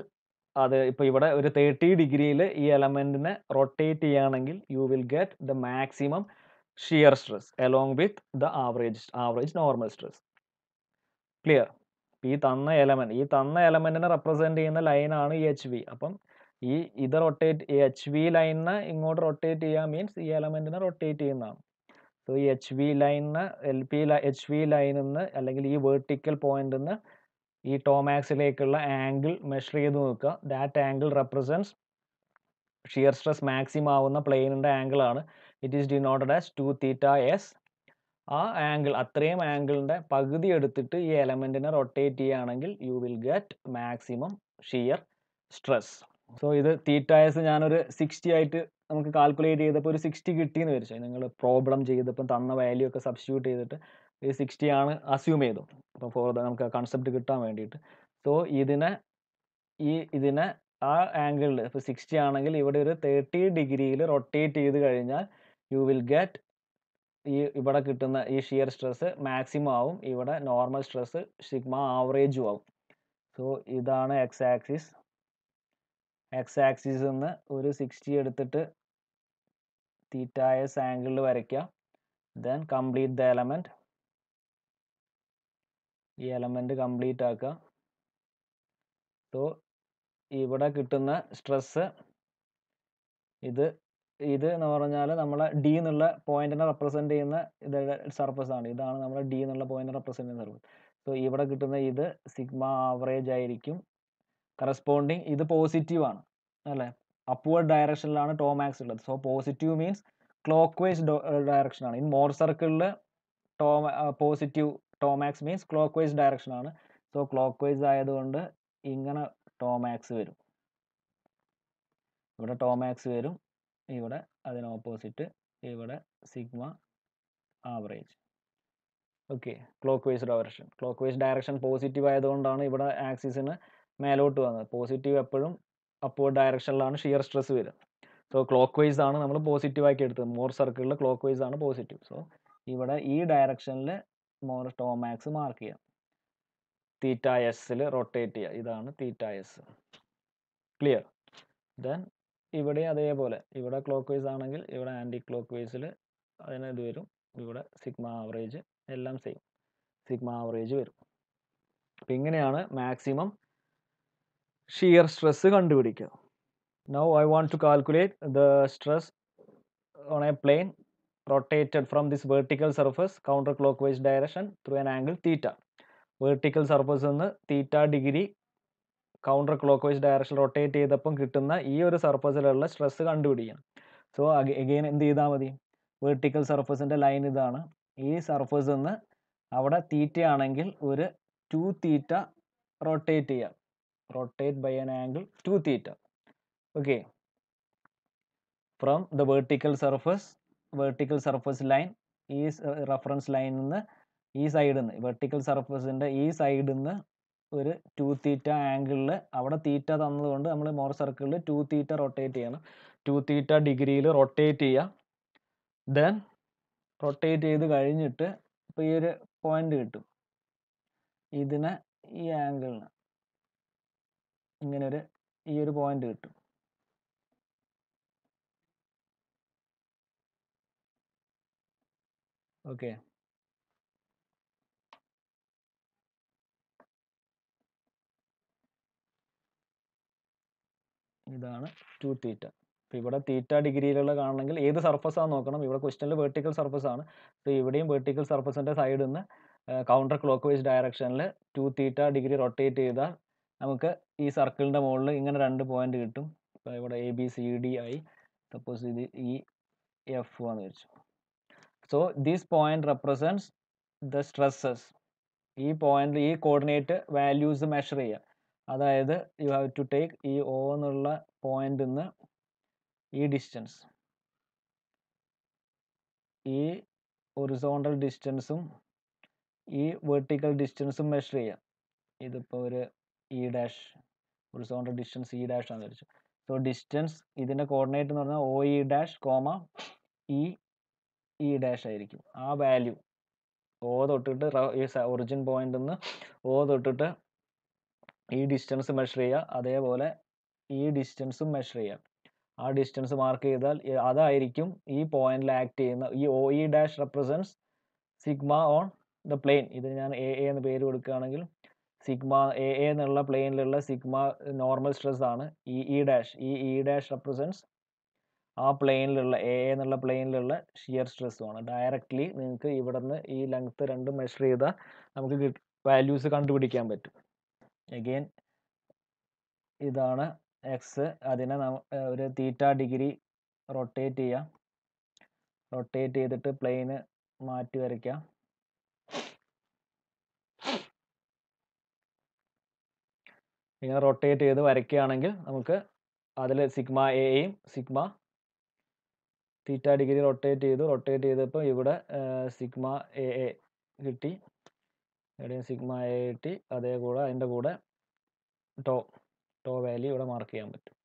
അത് ഇപ്പോൾ ഇവിടെ ഒരു 30 ഡിഗ്രിയിൽ ഈ എലമെന്റിനെ റൊട്ടേറ്റ് ചെയ്യുകയാണെങ്കിൽ you will get the maximum shear stress along with the average normal stress. Clear? ഈ തന്ന എലമെന്റിനെ റെപ്രസെന്റ് ചെയ്യുന്ന ലൈനാണ് ഈ എച്ച് വി. അപ്പം ഇത് റൊട്ടേറ്റ് എച്ച് വി ലൈനിനെ ഇങ്ങോട്ട് റൊട്ടേറ്റ് ചെയ്യുക മീൻസ് ഈ എലമെന്റിനെ റൊട്ടേറ്റ് ചെയ്യുന്നതാണ്. സോ ഈ എച്ച് വി ലൈനിന് എച്ച് വി ലൈനിൽ നിന്ന് അല്ലെങ്കിൽ ഈ വേർട്ടിക്കൽ പോയിന്റിൽ നിന്ന് ഈ ടോമാക്സിലേക്കുള്ള ആംഗിൾ മെഷർ ചെയ്ത് നോക്കുക. That angle represents shear stress maximum ആവുന്ന പ്ലെയിനിൻ്റെ ആംഗിൾ ആണ്. It is denoted as 2 theta S. ആ ആംഗിൾ അത്രയും ആംഗിളിൻ്റെ പകുതി എടുത്തിട്ട് ഈ എലമെന്റിനെ റൊട്ടേറ്റ് ചെയ്യുകയാണെങ്കിൽ you will get maximum shear stress. So ഇത് തീറ്റ എസ് ഞാനൊരു 60 ആയിട്ട് നമുക്ക് കാൽക്കുലേറ്റ് ചെയ്തപ്പോൾ ഒരു 60 കിട്ടിയെന്ന് വിചാരിച്ചു. നിങ്ങൾ പ്രോബ്ലം ചെയ്തപ്പോൾ തന്ന വാല്യൂ ഒക്കെ സബ്സ്റ്റിറ്റ്യൂട്ട് ചെയ്തിട്ട് ഈ 60 ആണ് അസ്യൂം ചെയ്തു. അപ്പോൾ ഫോർ നമുക്ക് കൺസെപ്റ്റ് കിട്ടാൻ വേണ്ടിയിട്ട്. സോ ഇതിനെ ആ ആംഗിളിൽ ഇപ്പോൾ 60 ആണെങ്കിൽ ഇവിടെ ഒരു 30 ഡിഗ്രിയിൽ റൊട്ടേറ്റ് ചെയ്ത് കഴിഞ്ഞാൽ യു വിൽ ഗെറ്റ് ഇവിടെ കിട്ടുന്ന ഈ ഷിയർ സ്ട്രെസ് മാക്സിമം ആവും. ഇവിടെ നോർമൽ സ്ട്രെസ് സിഗ്മ ആവറേജും ആവും. സോ ഇതാണ് എക്സ് ആക്സിസ്. എക്സ് ആക്സിസിൽ നിന്ന് ഒരു 60 എടുത്തിട്ട് തീറ്റ എസ് ആംഗിളിൽ വരയ്ക്കുക. Then complete the element. ഈ എലമെന്റ് കംപ്ലീറ്റ് ആക്കുക. സോ ഇവിടെ കിട്ടുന്ന സ്ട്രെസ് ഇത് എന്ന് പറഞ്ഞാൽ നമ്മളെ ഡി എന്നുള്ള പോയിന്റിനെ റെപ്രസെന്റ് ചെയ്യുന്ന സർഫസ് ആണ്. ഇതാണ് നമ്മളെ ഡി എന്നുള്ള പോയിന്റ് റെപ്രസെന്റ് ചെയ്യുന്ന സർഫസ്. സോ ഇവിടെ കിട്ടുന്ന ഇത് സിഗ്മ ആവറേജ് ആയിരിക്കും. കറസ്പോണ്ടിങ് ഇത് പോസിറ്റീവ് ആണ് അല്ലേ? അപ്വേർഡ് ഡയറക്ഷനിലാണ് ടോമാക്സ് ഉള്ളത്. So positive means clock vice direction ആണ്. ഇൻ മോർ സർക്കിളിൽ positive tau max means clock vice direction ആണ്. സോ ക്ലോക്ക് വൈസ് ആയതുകൊണ്ട് ഇങ്ങനെ ടോമാക്സ് വരും. ഇവിടെ ടോമാക്സ് വരും. ഇവിടെ അതിന് ഓപ്പോസിറ്റ് ഇവിടെ sigma average. Okay, clock vice direction. Clock vice direction positive ആയതുകൊണ്ടാണ് ഇവിടെ ആക്സിസിന് മേലോട്ട് വന്നത്. പോസിറ്റീവ് എപ്പോഴും അപ്വേർഡ് ഡയറക്ഷനിലാണ് ഷിയർ സ്ട്രെസ് വരിക. സോ ക്ലോക്ക് വൈസ് ആണ് നമ്മൾ പോസിറ്റീവ് ആക്കി എടുത്തത്. മോർ സർക്കിളിൽ ക്ലോക്ക് വൈസ് ആണ് പോസിറ്റീവ്. സോ ഇവിടെ ഈ ഡയറക്ഷനിൽ മോർ ടോമാക്സ് മാർക്ക് ചെയ്യാം. തീറ്റ എസിൽ റൊട്ടേറ്റ് ചെയ്യുക. ഇതാണ് തീറ്റ എസ്. ക്ലിയർ? ദെൻ ഇവിടെ അതേപോലെ ഇവിടെ ക്ലോക്ക് വൈസ് ആണെങ്കിൽ ഇവിടെ ആൻറ്റി ക്ലോക്ക് വൈസിൽ അതിന് ഇത് വരും. ഇവിടെ സിഗ്മ ആവറേജ് എല്ലാം സെയിം സിഗ്മ ആവറേജ് വരും. അപ്പം ഇങ്ങനെയാണ് മാക്സിമം ഷിയർ സ്ട്രെസ് കണ്ടുപിടിക്കുക. Now I want to calculate the stress on a plane rotated from this vertical surface counter clockwise direction through an angle theta. Vertical surface നിന്ന് theta degree counter clockwise direction rotate ചെയ്തപ്പം കിട്ടുന്ന ഈ ഒരു സർഫസിലുള്ള സ്ട്രെസ് കണ്ടുപിടിക്കണം. സോ അഗെയിൻ എന്ത് ചെയ്താൽ മതി? വെർട്ടിക്കൽ സർഫസിൻ്റെ ലൈൻ ഇതാണ്. ഈ സർഫസിൽ നിന്ന് അവിടെ തീറ്റ ആണെങ്കിൽ ഒരു 2 തീറ്റ റൊട്ടേറ്റ് ചെയ്യാം. Rotate by an angle 2 theta. Okay, from the vertical surface line ഈ റെഫറൻസ് ലൈനിൽ നിന്ന് ഈ സൈഡിൽ നിന്ന് വെർട്ടിക്കൽ സർഫസിൻ്റെ ഈ സൈഡിൽ നിന്ന് ഒരു 2 തീറ്റ ആംഗിളിൽ അവിടെ തീറ്റ തന്നതുകൊണ്ട് നമ്മൾ മോർ സർക്കിളിൽ 2 തീറ്റ റൊട്ടേറ്റ് ചെയ്യണം. 2 തീറ്റ ഡിഗ്രിയിൽ റൊട്ടേറ്റ് ചെയ്യുക. ദെൻ റൊട്ടേറ്റ് ചെയ്ത് കഴിഞ്ഞിട്ട് ഇപ്പോൾ ഈ ഒരു പോയിന്റ് കിട്ടും. ഇതിനെ ഈ ആംഗിളിന് ഇങ്ങനെ ഈ ഒരു പോയിന്റ് കിട്ടും. ഓക്കെ, ഇതാണ് 2 തീറ്റ. അപ്പോൾ ഇവിടെ തീറ്റ ഡിഗ്രിയിലുള്ള കാണണമെങ്കിൽ ഏത് സർഫസാണ് നോക്കണം. ഇവിടെ ക്വസ്റ്റനിൽ വെർട്ടിക്കൽ സർഫസ് ആണ്. സോ ഇവിടെയും വെർട്ടിക്കൽ സർഫസിൻ്റെ സൈഡിൽ നിന്ന് കൗണ്ടർ ക്ലോക്ക് വൈസ് ഡയറക്ഷനിൽ 2 തീറ്റ ഡിഗ്രി റൊട്ടേറ്റ് ചെയ്താൽ നമുക്ക് ഈ സർക്കിളിൻ്റെ മുകളിൽ ഇങ്ങനെ 2 പോയിന്റ് കിട്ടും. ഇപ്പോൾ ഇവിടെ ABCD ആയി. സപ്പോസ് ഇത് ഈ F എന്ന് വെച്ചു. So this point represents the stresses. ഈ പോയിന്റിൽ ഈ കോർഡിനേറ്റ് വാല്യൂസ് മെഷർ ചെയ്യുക. അതായത് യു ഹാവ് ടു ടേക്ക് ഈ O എന്നുള്ള പോയിന്റിൽ നിന്ന് ഈ ഡിസ്റ്റൻസ്, ഈ ഹൊറിസോണ്ടൽ ഡിസ്റ്റൻസും ഈ വെർട്ടിക്കൽ ഡിസ്റ്റൻസും മെഷർ ചെയ്യാം. ഇതിപ്പോൾ ഒരു E dash, horizontal distance E dash ആണെന്ന് വിചാരിച്ചു. സോ ഡിസ്റ്റൻസ് ഇതിൻ്റെ കോർഡിനേറ്റ് എന്ന് പറഞ്ഞാൽ OE dash comma E dash ആയിരിക്കും. ആ വാല്യൂ ഒ തൊട്ടിട്ട് ഈ ഒറിജിൻ പോയിന്റിൽ നിന്ന് ഒ തൊട്ടിട്ട് ഈ ഡിസ്റ്റൻസ് മെഷർ ചെയ്യുക, അതേപോലെ ഈ ഡിസ്റ്റൻസും മെഷർ ചെയ്യുക. ആ ഡിസ്റ്റൻസ് മാർക്ക് ചെയ്താൽ അതായിരിക്കും ഈ പോയിന്റിൽ ആക്ട് ചെയ്യുന്ന ഈ O E dash represents sigma on the plain. ഇത് ഞാൻ എ എന്ന് പേര് കൊടുക്കുകയാണെങ്കിൽ സിഗ്മ എ എന്നുള്ള പ്ലെയിനിലുള്ള സിഗ്മ നോർമൽ സ്ട്രെസ് ആണ്. ഇ ഡാഷ് റെപ്രസെൻറ്റ്സ് ആ പ്ലെയിനിലുള്ള എ എന്നുള്ള പ്ലെയിനിലുള്ള ഷിയർ സ്ട്രെസ്സുമാണ്. ഡയറക്റ്റ്ലി നിങ്ങൾക്ക് ഇവിടെ നിന്ന് ഈ ലെങ്ത് രണ്ടും മെഷർ ചെയ്താൽ നമുക്ക് വാല്യൂസ് കണ്ടുപിടിക്കാൻ പറ്റും. അഗെയിൻ ഇതാണ് എക്സ്. അതിനെ ഒരു തീറ്റ ഡിഗ്രി റൊട്ടേറ്റ് ചെയ്യാം. റൊട്ടേറ്റ് ചെയ്തിട്ട് പ്ലെയിന് മാറ്റി വരയ്ക്കാം. ഇങ്ങനെ റൊട്ടേറ്റ് ചെയ്ത് വരയ്ക്കുകയാണെങ്കിൽ നമുക്ക് അതിൽ സിഗ്മ എയും സിഗ്മ തീറ്റ ഡിഗ്രി റൊട്ടേറ്റ് ചെയ്തപ്പോൾ ഇവിടെ സിഗ്മ എ കിട്ടി, ഇവിടെയും സിഗ്മ എ കിട്ടി. അതേ കൂടെ അതിൻ്റെ കൂടെ ടോ വാല്യൂ ഇവിടെ മാർക്ക് ചെയ്യാൻ പറ്റും.